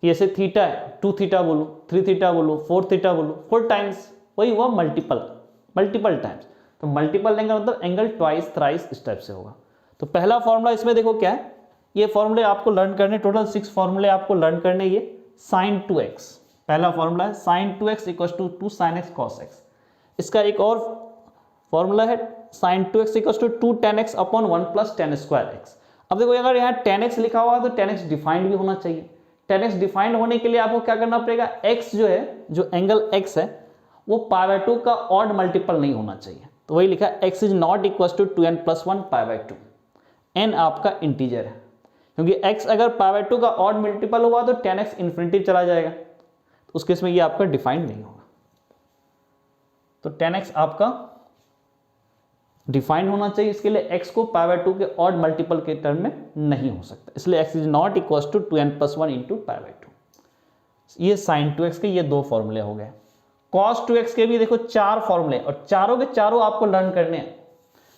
जैसे थीटा है, 2 थीटा बोलो, 3 थीटा बोलो, 4 थीटा बोलो, 4 टाइम्स, वही हुआ मल्टीपल टाइम्स। तो मल्टीपल एंगल मतलब एंगल ट्वाइस थ्राइस इस टाइप से होगा। तो पहला फॉर्मूला इसमें देखो क्या है, ये फॉर्मूले आपको लर्न करने, टोटल 6 फॉर्मूले आपको लर्न करने, ये sin 2x पहला फॉर्मूला है, sin 2x equals to 2 sin x cos x। इसका एक और फॉर्मूला है sin 2x equals to 2 tan x upon 1 plus tan square x। अब देखो अगर यहाँ tan x लिखा हुआ है तो tan x डिफाइंड भी होना चाहिए। tan x डिफाइंड होने के लिए आपको क्या करना पड़ेगा, x जो है, जो एंगल x है वो π/2 का ऑड मल्टीपल नहीं होना चाहिए। तो वही लिखा है x is not equals to 2n plus 1 π/2। n आपका इंटीजर है, क्योंकि x अगर π/2 का ऑड मल्टीपल हुआ तो tan x इन्फिनिटी चला जाएगा, तो उस केस में ये आपका डिफाइंड नहीं होगा। तो tan x आपका डिफाइंड होना चाहिए, इसके लिए x को π/2 के ऑड मल्टीपल के टर्म में नहीं हो सकता, इसलिए x is not equals to 2n plus 1 into π/2। ये sin 2x के ये 2 फॉर्मूले हो गए। cos 2x के भी देखो 4 फॉर्मूले, और चारों के चारों आपको लर्न करने हैं।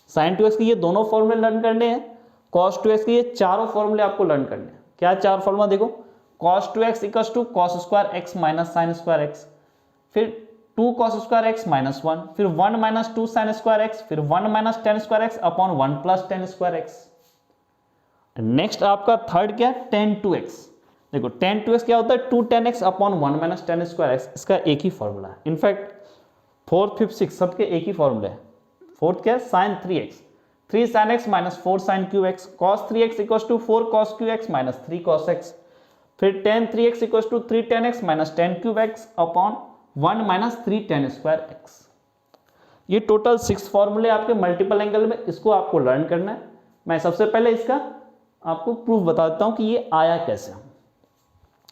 sin 2x के ये दोनों फॉर्मूले लर्न करने हैं, cos 2x के ये चारों फॉर्मूले आपको लर्न करने हैं। क्या 4 फॉर्मूला देखो, cos 2x equals to cos square x minus sin square x, फिर 2 cos स्क्वायर x माइनस 1, फिर 1 माइनस 2 sin स्क्वायर x, फिर 1 minus tan square x upon 1 plus tan square x। Next आपका third क्या है, tan 2x। देखो tan 2x क्या होता है, 2 tan x upon 1 minus tan square x, इसका एक ही फॉर्मूला है। इनफैक्ट 4th 5th 6th सबके एक ही फॉर्मूला है। फोर्थ क्या है, sin 3x, 3 sin x minus 4 sin cube x, cos 3x equals to 4 cos cube x minus 3 cos x, फिर tan 3x equals to 3 tan x minus tan cube x upon 1 minus 3 tan square x। ये total 6 फॉर्मूले आपके multiple angle में, इसको आपको learn करना है। मैं सबसे पहले इसका आपको प्रूफ बता देता हूँ कि ये आया कैसे।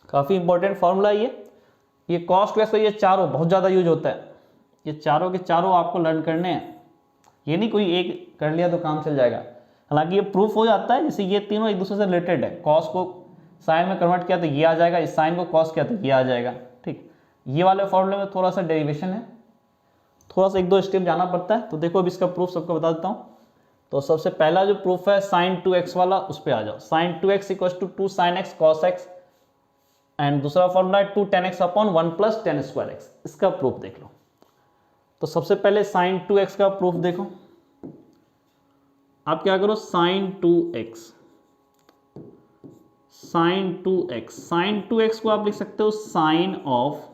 काफ़ी इंपॉर्टेंट फॉर्मूला ये cos 2x का ये चारों बहुत ज़्यादा यूज होता है, ये चारों के चारों आपको लर्न करने हैं। ये नहीं कोई एक कर लिया तो काम चल जाएगा, हालांकि ये प्रूफ हो जाता है, जैसे ये तीनों एक दूसरे से रिलेटेड है। cos को साइन में कन्वर्ट किया तो ये आ जाएगा, इस साइन को cos किया तो ये आ जाएगा। ठीक, ये वाले फॉर्मूले में थोड़ा सा डेरिवेशन है, थोड़ा सा 1-2 स्टेप जाना पड़ता है। तो देखो अब इसका प्रूफ सबको बता देता हूँ। तो सबसे पहला जो प्रूफ है sin 2x वाला, उस पर आ जाओ। sin 2x equals to 2 sin x cos x, and दूसरा फॉर्मूला है 2 tan x upon 1 plus tan square x। इसका प्रूफ देख लो। तो सबसे पहले sin 2x का प्रूफ देखो। आप क्या करो, sin 2x, sin 2x को आप लिख सकते हो sin of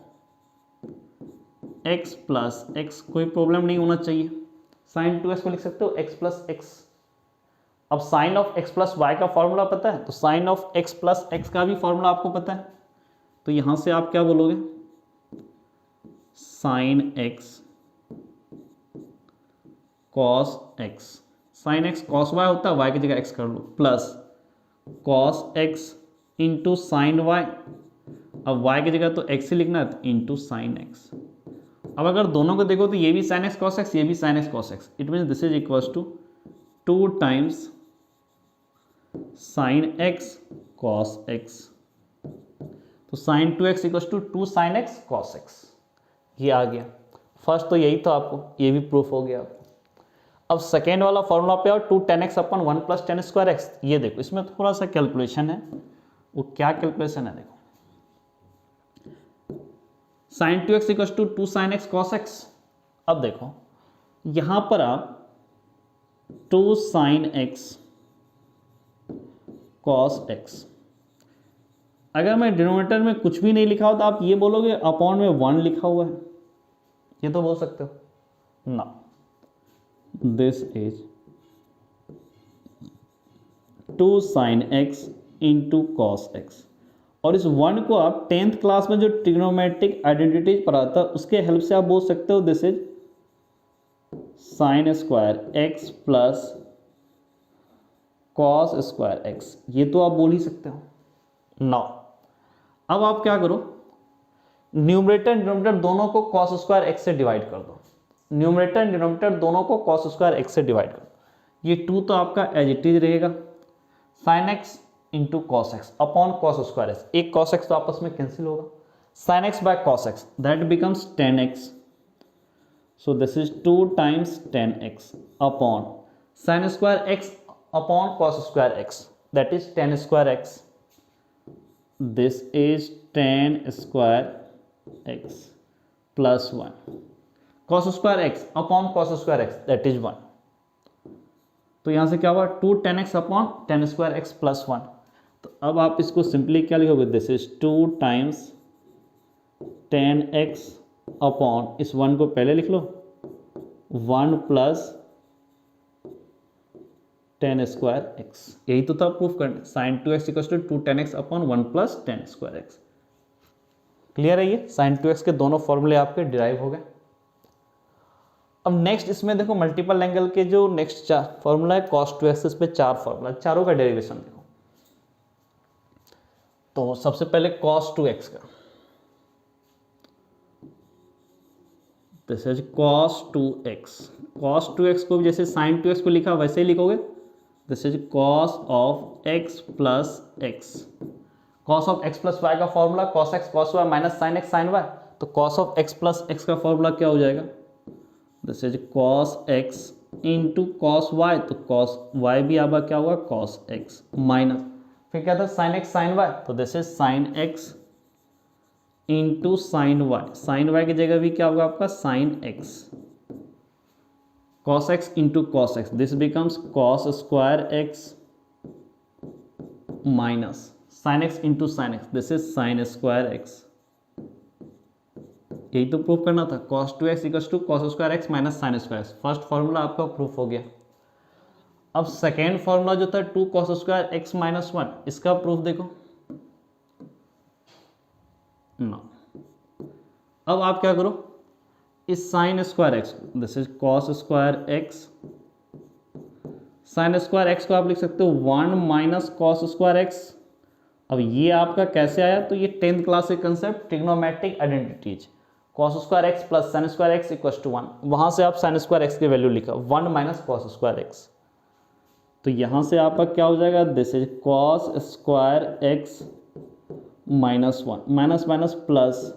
x plus x, कोई प्रॉब्लम नहीं होना चाहिए। sin 2x को लिख सकते हो x प्लस x। अब sin of x plus y का फॉर्मूला पता है, तो sin of x plus x का भी फॉर्मूला आपको पता है। तो यहां से आप क्या बोलोगे, sin x cos x, sin x cos y होता है, y की जगह x कर लो, plus cos x into sine y, अब y की जगह तो x ही लिखना है, इंटू साइन x। अब अगर दोनों को देखो तो ये भी sin x cos x, ये भी sin x cos x, it means this is equals to 2 times sin x cos x। तो sin 2x equals to 2 sin x cos x, ये आ गया। फर्स्ट तो यही था आपको, ये भी प्रूफ हो गया आपको। अब सेकेंड वाला फॉर्मूला पे आओ, 2 tan x अपन 1 प्लस tan स्क्वायर x। ये देखो इसमें थोड़ा सा कैलकुलेशन है, वो क्या कैलकुलेशन है देखो। sin 2x equals to 2 sin x cos x। अब देखो यहां पर आप 2 sin x cos x, अगर मैं डिनोमिनेटर में कुछ भी नहीं लिखा हो तो आप ये बोलोगे अपॉन में 1 लिखा हुआ है, ये तो बोल सकते हो ना। This is 2 sin x into cos x. और इस 1 को आप 10th क्लास में जो ट्रिग्नोमेट्रिक आइडेंटिटीज पढ़ा था उसके हेल्प से आप बोल सकते हो this is sign square x plus cos square x. ये तो आप बोल ही सकते हो। नाउ अब आप क्या करो, न्यूमरेटर डिनोमिनेटर दोनों को कॉस स्क्वायर एक्स से डिवाइड कर दो। न्यूमरेटर डिनोमिनेटर दोनों को कॉस स्क्वायर एक्स से डिवाइड कर दो। ये 2 तो आपका एज इट इज रहेगा, sign x into cos x upon cos square x. एक कॉस एक्स तो आपस में कैंसिल होगा, sine x by cos x that becomes 10x। So this is 2 times 10x upon sine square x upon cos square x that is 10 square x. This is 10 square x plus 1 cos square x upon cos square x that is 1। तो यहां से क्या हुआ 2 10x upon 10 square x plus 1। तो अब आप इसको simply क्या लिखोगे, this is 2 times 10x upon इस 1 को पहले लिख लो 1 प्लस 10 स्क्वायर एक्स। यही तो था प्रूफ करना, sine 2x equal to 2 10x upon 1 plus 10 square x. Clear है ये, साइन 2x के दोनों फॉर्मूले आपके डिराइव हो गए। अब नेक्स्ट इसमें देखो मल्टीपल एंगल के जो नेक्स्ट 4 फॉर्मूला है cos 2x, इस पे 4 फॉर्मूला, चारों का डेरिवेशन देखो। तो सबसे पहले cos 2x का, this is cos 2x। cos 2x को भी जैसे sin 2x को लिखा वैसे ही लिखोगे, this is cos of x plus x। cos of x plus y का formula cos x cos y minus sin x sin y। तो cos of x plus x का फॉर्मूला क्या हो जाएगा, this is cos x into cos y। तो cos y भी आपका क्या होगा cos x माइनस फिर क्या था sin x sin y। तो this is sin x into sin y। sin y की जगह भी क्या होगा आपका sin x। cos x into cos x this becomes cos square x minus sin x into sin x this is sin square x। यही तो proof करना था, cos 2x equal to cos square x minus sine square x. First formula आपका proof हो गया। अब second formula जो था 2 cos स्क्वायर एक्स माइनस 1, इसका प्रूफ देखो ना। अब आप क्या करो, इस sign square x, this is cos square x, sign square x को आप लिख सकते हो 1 माइनस cos स्क्वायर एक्स। अब ये आपका कैसे आया, तो ये 10th क्लास के concept trigonometric identities, cos square x plus sine square x equal to 1। वहां से आप साइन स्क्वायर एक्स की वैल्यू लिखा 1 माइनस cos स्क्वायर एक्स। तो यहां से आपका क्या हो जाएगा, this is cos square x minus 1 minus minus plus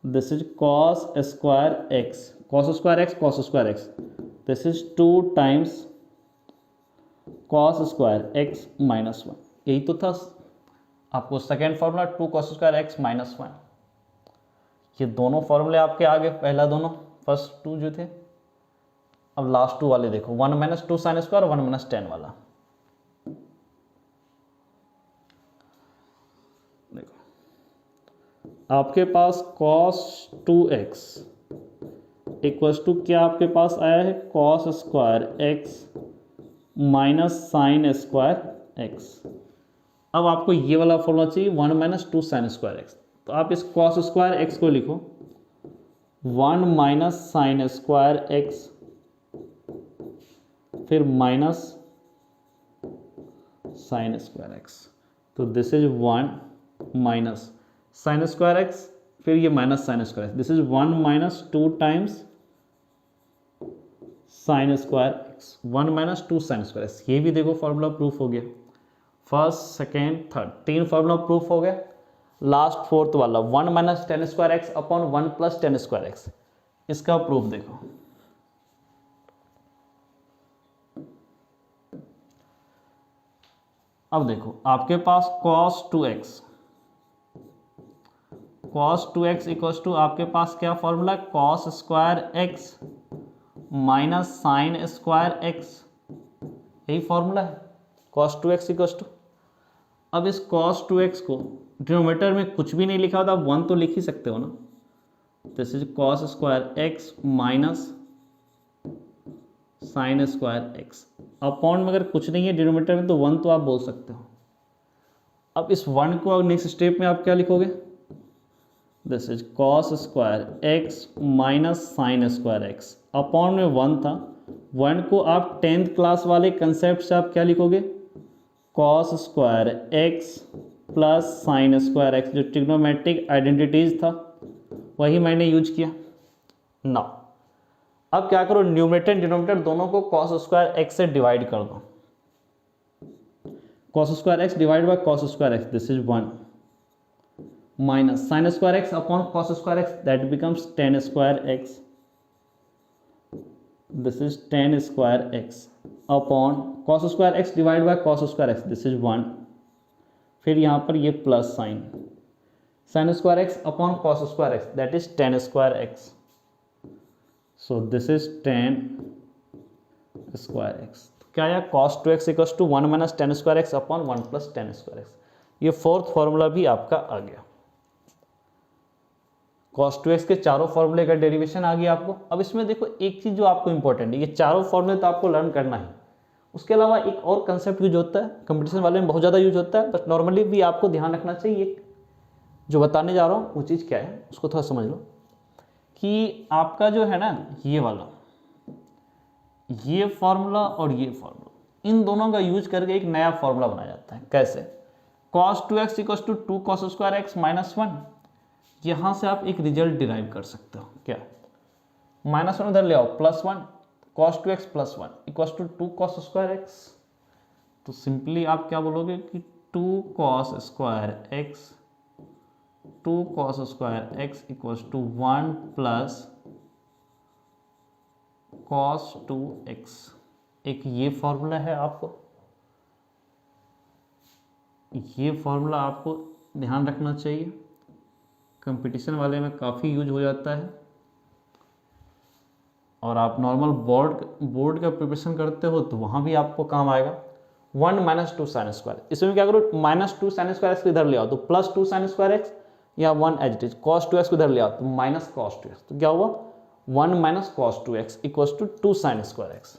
this is cos square x cos square x cos square x this is 2 times cos square x minus 1। यही तो था आपको second formula 2 cos square x minus 1। ये दोनों फॉर्मूले आपके आगे, पहला दोनों फर्स्ट 2 जो थे। अब लास्ट 2 वाले देखो, 1 माइनस 2 साइन स्क्वायर 1 माइनस 10 वाला देखो। आपके पास cos 2x इक्वल्स टू क्या आपके पास आया है cos square x minus sine square x. अब आपको ये वाला फॉर्मूला चाहिए 1 माइनस 2 साइन स्क्वायर एक्स। तो आप इस cos स्क्वायर एक्स को लिखो 1 माइनस साइन स्क्वायर एक्स फिर माइनस साइन स्क्वायर एक्स। तो this is 1 minus sine square x फिर ये minus sine square x, this is 1 minus 2 times sign square x 1 minus 2 sine square x. ये भी देखो formula proof हो गया, first second third 3 formula proof हो गया। लास्ट फोर्थ वाला 1 minus 10 square x upon 1 plus 10 square x, इसका proof देखो। अब देखो आपके पास cos 2x इक्वल्स टू आपके पास क्या फॉर्मूला है cos square x minus sine square x. यही फॉर्मूला है cos 2x इक्वल्स टू। अब इस cos 2x को डिनोमिनेटर में कुछ भी नहीं लिखा होता, आप 1 तो लिख ही सकते हो ना। This is cos square x minus sine square x upon में अगर कुछ नहीं है डिनोमिनेटर में तो 1 तो आप बोल सकते हो। अब इस 1 को नेक्स्ट स्टेप में आप क्या लिखोगे, this is cos square x minus sine square x, upon में 1 था, 1 को आप 10th क्लास वाले कंसेप्ट से आप क्या लिखोगे, cos square x plus sine square x, जो ट्रिग्नोमेट्रिक आइडेंटिटीज था वही मैंने यूज किया ना। अब क्या करो, न्यूमरेटर डिनोमिनेटर दोनों को कॉस स्क्वायर एक्स से डिवाइड कर दो, cos square x divide by cos square x, this is 1 minus sine square x upon cos square x, that becomes ten square x, this is tan square x upon cos square x divide by cos square x, this is 1, फिर यहाँ पर ये plus sine square x upon cos square x, that is tan square x, so this is tan square x. क्या आया, cos 2x equals to 1 minus tan square x upon 1 plus tan square x. ये fourth formula भी आपका आ गया, cos 2x के चारों फॉर्मूले का डेरिवेशन आ गया आपको। अब इसमें देखो एक चीज जो आपको इंपॉर्टेंट है, ये चारों फॉर्मूले तो आपको लर्न करना है, उसके अलावा एक और कंसेप्ट यूज होता है, कंपटीशन वाले में बहुत ज़्यादा यूज होता है, बट नॉर्मली भी आपको ध्यान रखना चाहिए। जो बताने जा रहा हूँ वो चीज़ क्या है उसको थोड़ा समझ लो, कि आपका जो है ना ये वाला, ये फॉर्मूला और ये फॉर्मूला, इन दोनों का यूज करके एक नया फॉर्मूला बनाया जाता है। कैसे, cos 2x equals to 2 cos square x minus 1, यहाँ से आप एक रिजल्ट डिराइव कर सकते हो। क्या, माइनस 1 उधर ले आओ, plus 1, cos 2x plus 1 equals to 2 cos square x. तो सिंपली आप क्या बोलोगे कि 2 cos square x, 2 cos square x equals to 1 plus cos 2x। एक ये फॉर्मूला है, आपको ये फॉर्मूला आपको ध्यान रखना चाहिए, कंपटीशन वाले में काफ़ी यूज हो जाता है, और आप नॉर्मल बोर्ड का प्रिपरेशन करते हो तो वहाँ भी आपको काम आएगा। 1 माइनस 2 साइन स्क्वायर, इसमें क्या करो, माइनस 2 साइन स्क्वायर एक्स को इधर ले आओ तो प्लस 2 साइन स्क्वायर एक्स, या 1 as it is, cos 2x को इधर ले आओ तो माइनस cos 2x, तो क्या हुआ 1 minus cos 2x equals to 2 sine square x.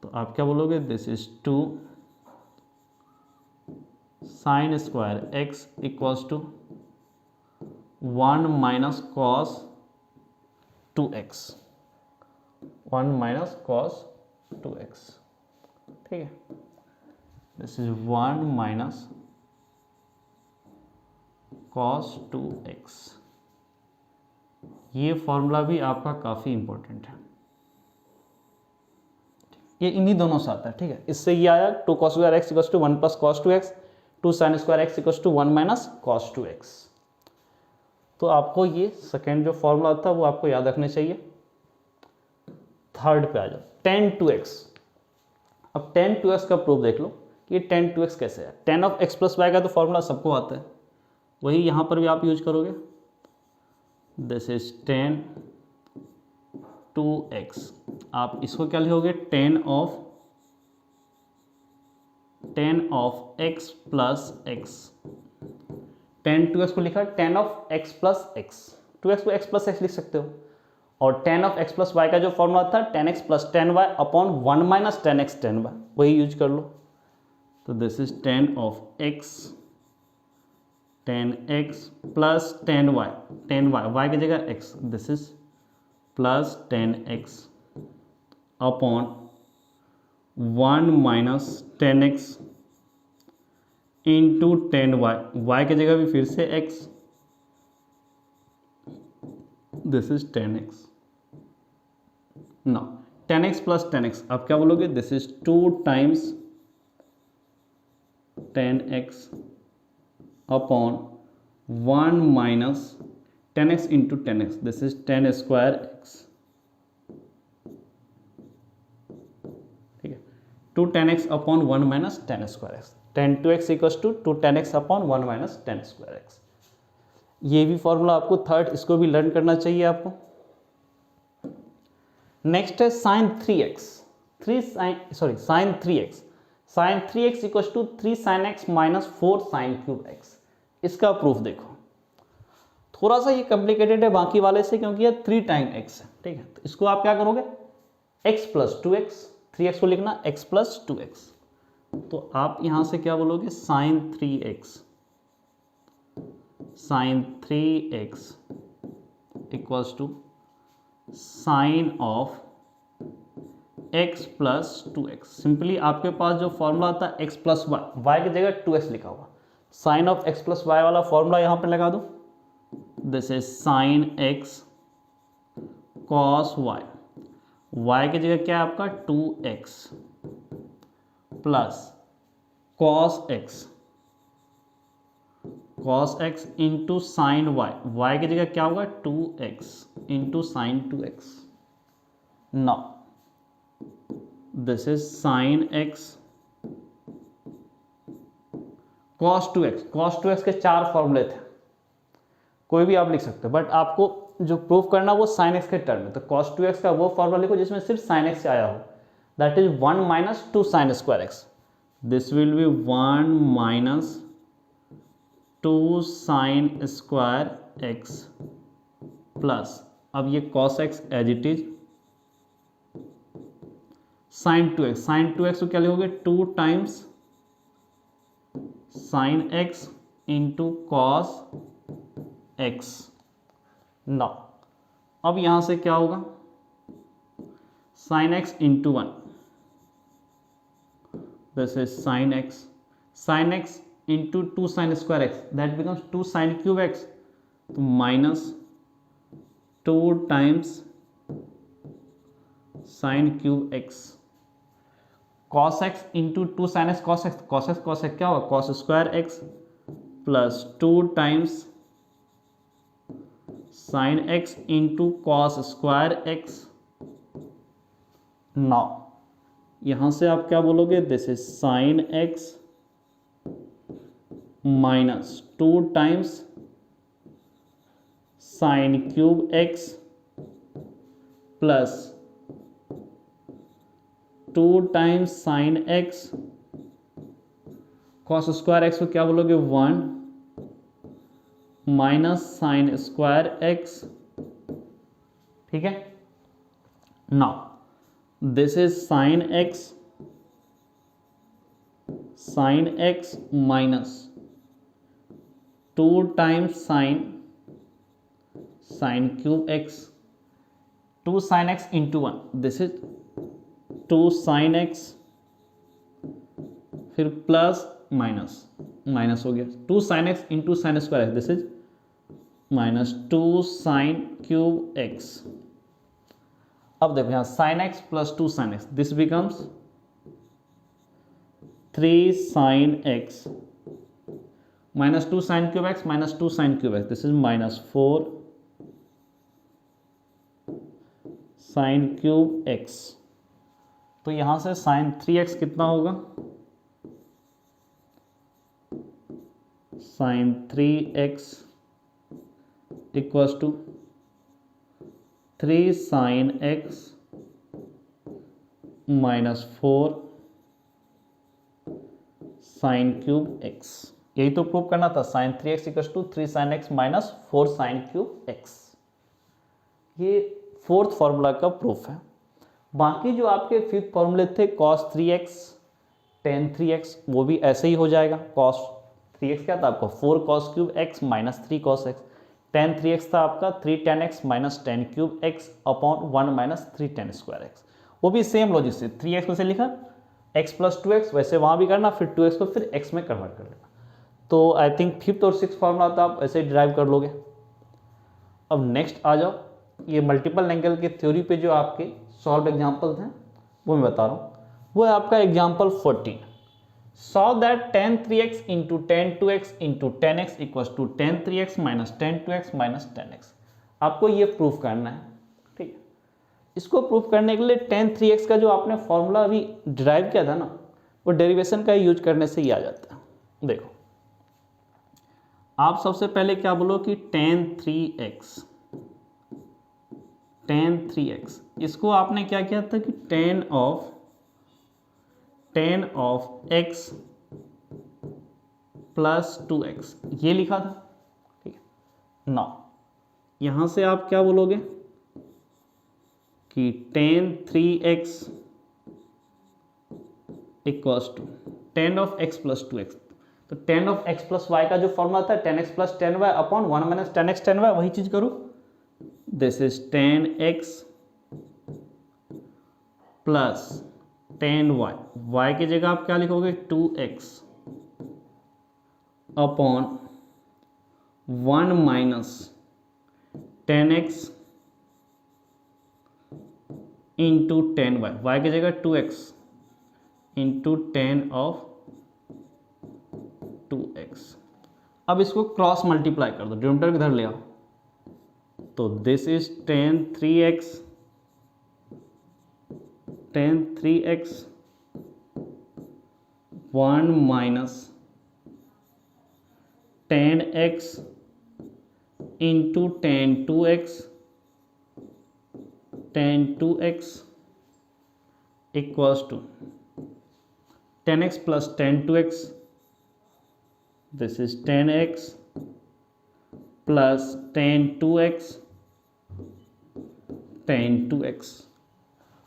तो आप क्या बोलोगे, this is 2 sine square x equals to 1 minus cos 2x, 1 minus cos 2x, ठीक है, this is 1 minus cos 2x। ये फॉर्मूला भी आपका काफ़ी इंपॉर्टेंट है, ये इन्हीं दोनों से आता है, ठीक है। इससे ये आया 2 cos square x equals to 1 plus cos 2x, 2 sine square x equals to 1 minus cos 2x। तो आपको ये सेकेंड जो फॉर्मूला था वो आपको याद रखने चाहिए। थर्ड पे आ जाओ, tan 2x। अब tan 2x का प्रूफ देख लो कि ये tan 2x कैसे है। tan of x plus y का तो फॉर्मूला सबको आता है, वही यहाँ पर भी आप यूज करोगे, दिस इज tan 2x। आप इसको क्या लिखोगे, tan of x plus x, tan 2x को लिखा tan of x plus x, 2x को x प्लस x लिख सकते हो, और tan of x plus y का जो फॉर्मूला था tan x plus tan y upon 1 minus tan x tan y, वही यूज कर लो। तो this is tan of x plus tan y की जगह x, this is plus tan x upon 1 minus tan x into tan y की जगह भी फिर से x, this is tan x। Now tan x plus tan x आप क्या बोलोगे, this is 2 times tan x upon 1 minus tan x into tan x, this is tan square x, ठीक है, 2 tan x upon 1 minus tan square x, tan 2x equals to 2 tan x upon 1 minus tan square x। ये भी formula आपको third, इसको भी learn करना चाहिए आपको। नेक्स्ट है sin 3x, sin 3x equals to 3 sin x minus 4 sin cube x। इसका प्रूफ देखो, थोड़ा सा ये कॉम्प्लिकेटेड है बाकी वाले से, क्योंकि ये 3 टाइम x है, ठीक है। तो इसको आप क्या करोगे, x प्लस 2x, 3x को लिखना x प्लस 2x, तो आप यहाँ से क्या बोलोगे sin 3x sine 3x equals to sine of x plus 2x। Simply आपके पास जो फॉर्मूला आता है x प्लस वाई की जगह 2x लिखा हुआ, sine of x plus y वाला फॉर्मूला यहाँ पे लगा दो। This is sine x cos y, y की जगह क्या है आपका 2x plus cos x into sine y, y की जगह क्या होगा 2x into sine 2x। Now this is sine x cos 2x। cos 2x के 4 फॉर्मूले थे, कोई भी आप लिख सकते हो, बट आपको जो प्रूफ करना वो साइन x के टर्म में। तो cos 2x का वो फॉर्मूला लिखो जिसमें सिर्फ साइन x आया हो, that is 1 minus 2 sine square x। This will be 1 minus 2 sine square x plus, अब ये cos x as it is sine 2x। Sine 2x को क्या लिखोगे 2 times sine x into cos x। Now अब यहां से क्या होगा sine x into 1, this is sine x into 2 sine square x, that becomes 2 sine cube x, तो minus 2 times sine cube x। cos x into 2 sine x cos x क्या होगा cos square x plus 2 times sine x into cos square x। Now यहां से आप क्या बोलोगे, this is sine x minus 2 times sine cube x plus 2 times sine x, cos square x को क्या बोलोगे 1 माइनस साइन स्क्वायर x। ठीक है, now this is sine x minus 2 times sine cube x, 2 sine x into 1, this is 2 sine x, फिर plus minus हो गया 2 sine x into sine square x, this is minus 2 sine cube x। अब देखो यहां sine x plus 2 sine x, this becomes 3 sine x minus 2 sine cube x minus 2 sine cube x, this is minus 4 sine cube x। तो यहां से sine 3x कितना होगा, sine 3x equals to 3 sine x minus 4 sine cube x। यही तो prove करना था, sine 3x equals to 3 sine x minus 4 sine cube x। ये फोर्थ फॉर्मूला का प्रूफ है। बाकी जो आपके फिफ्थ फॉर्मूले थे cos 3x tan 3x, वो भी ऐसे ही हो जाएगा। cos 3x क्या था आपका 4 cos cube x minus 3 cos x, tan 3x था आपका 3 tan x minus tan cube x upon 1 minus 3 tan square x। वो भी सेम लॉजिक से 3x को से लिखा x प्लस 2x, वैसे वहाँ भी करना, फिर 2x को फिर x में कन्वर्ट कर लेना। तो आई थिंक फिफ्थ और सिक्स फॉर्मूला तो आप ऐसे डिराइव कर लोगे। अब नेक्स्ट आ जाओ, ये मल्टीपल एंगल के थ्योरी पे जो आपके सॉल्व एग्जाम्पल्स हैं वो मैं बता रहा हूँ। वो है आपका example 14, solve that tan 3x into tan 2x into tan x equals to tan 3x minus tan 2x minus tan x। आपको ये प्रूफ करना है, ठीक है। इसको प्रूफ करने के लिए tan 3x का जो आपने फॉर्मूला अभी डिराइव किया था ना, वो डेरिवेशन का यूज करने से ही आ जाता है। देखो आप सबसे पहले क्या बोलो कि tan 3x, इसको आपने क्या किया था कि tan of x plus 2x ये लिखा था, ठीक है। नाउ यहां से आप क्या बोलोगे कि tan 3x equals to tan of x plus 2x। तो tan of x plus y का जो फॉर्मूला था 10x plus 10y upon 1 minus 10x 10y, वही चीज करो। This is 10x plus 10y, y की जगह आप क्या लिखोगे 2x upon 1 minus 10x into 10y, y की जगह 2x इंटू 10 ऑफ 2x। अब इसको क्रॉस मल्टीप्लाई कर दो, डिनोमिनेटर किधर ले आओ, तो this is 10 3x 1 minus 10x into 10 2x equals to 10x plus 10 2x, this is 10x plus 10 2x 10 2x।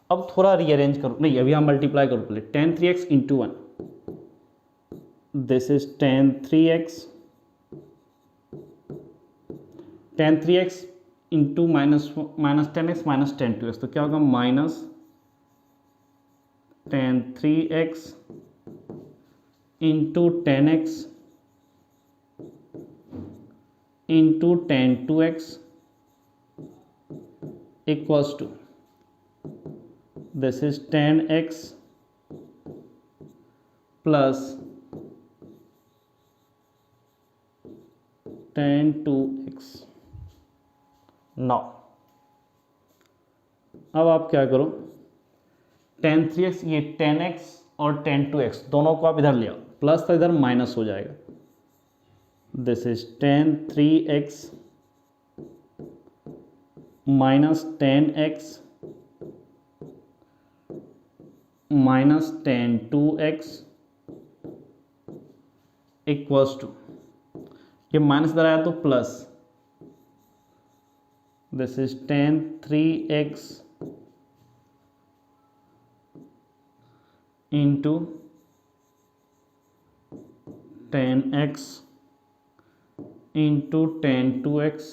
अब थोड़ा रीअरेंज करो, नहीं अभी हम मल्टीप्लाई करो पहले, 10 3x इंटू 1, this is 10 3x into minus 10x minus 10 2x, तो क्या होगा minus 10 3x into 10x into 10 2x equals to this is 10x plus 10 2x। Now अब आप क्या करो, 10 3x ये 10x और 10 2x दोनों को आप इधर ले आओ, प्लस था इधर माइनस हो जाएगा, this is 10 3x minus 10x minus 10 2x equals to, ये माइनस इधर आया तो plus, this is 10 3x into 10x into 10 2x,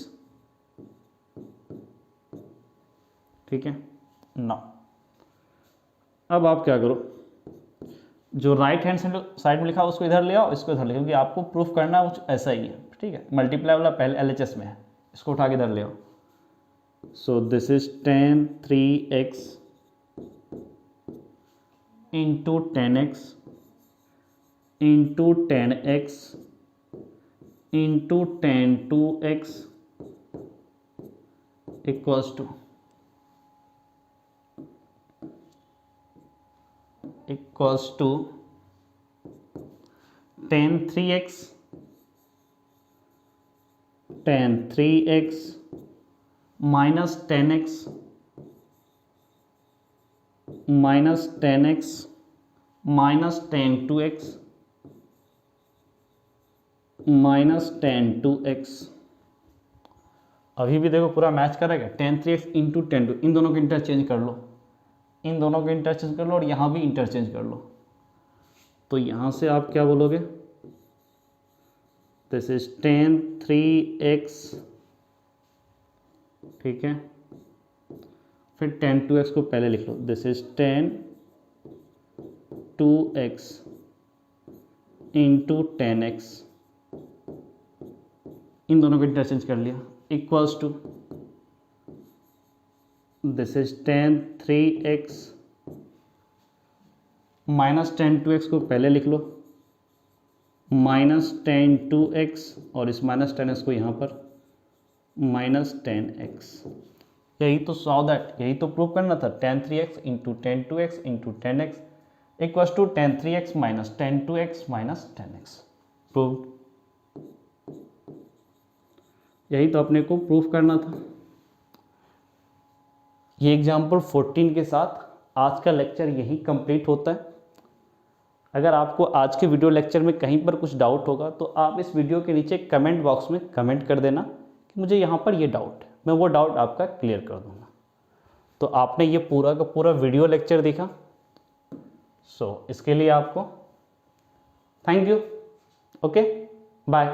ठीक है ना। अब आप क्या करो, जो राइट हैंड साइड में लिखा उसको इधर ले आओ, इसको इधर ले, क्योंकि आपको प्रूफ करना कुछ ऐसा ही है, ठीक है। मल्टीप्लाई वाला पहले LHS में है, इसको उठा के इधर ले आओ। So this is 10 3x into 10x into 10x into 10 2x equals to 10 3x minus 10x minus 10x minus 10 2x minus 10 2x। अभी भी देखो पूरा मैच करेगा, 10 3x इंटू 10 2, इन दोनों को इंटरचेंज कर लो, इन दोनों को इंटरचेंज कर लो और यहाँ भी इंटरचेंज कर लो, तो यहाँ से आप क्या बोलोगे, दिस इज 10 3x, ठीक है, फिर 10 2x को पहले लिख लो, this is 10 2x into 10x, इन दोनों को इंटरचेंज कर लिया, equals to this is 10 3x minus 10 2x को पहले लिख लो, माइनस 10 2x और इस माइनस 10x को यहाँ पर माइनस 10x। यही तो सॉल्व दैट, यही तो प्रूव करना था, 10 3x into 10 2x into 10x equals to 10 3x minus 10 2x minus 10x। Proved, यही तो अपने को प्रूफ करना था। ये एग्जाम्पल 14 के साथ आज का लेक्चर यही कंप्लीट होता है। अगर आपको आज के वीडियो लेक्चर में कहीं पर कुछ डाउट होगा तो आप इस वीडियो के नीचे कमेंट बॉक्स में कमेंट कर देना कि मुझे यहाँ पर ये डाउट है, मैं वो डाउट आपका क्लियर कर दूँगा। तो आपने ये पूरा का पूरा वीडियो लेक्चर देखा, सो इसके लिए आपको थैंक यू। Okay, bye.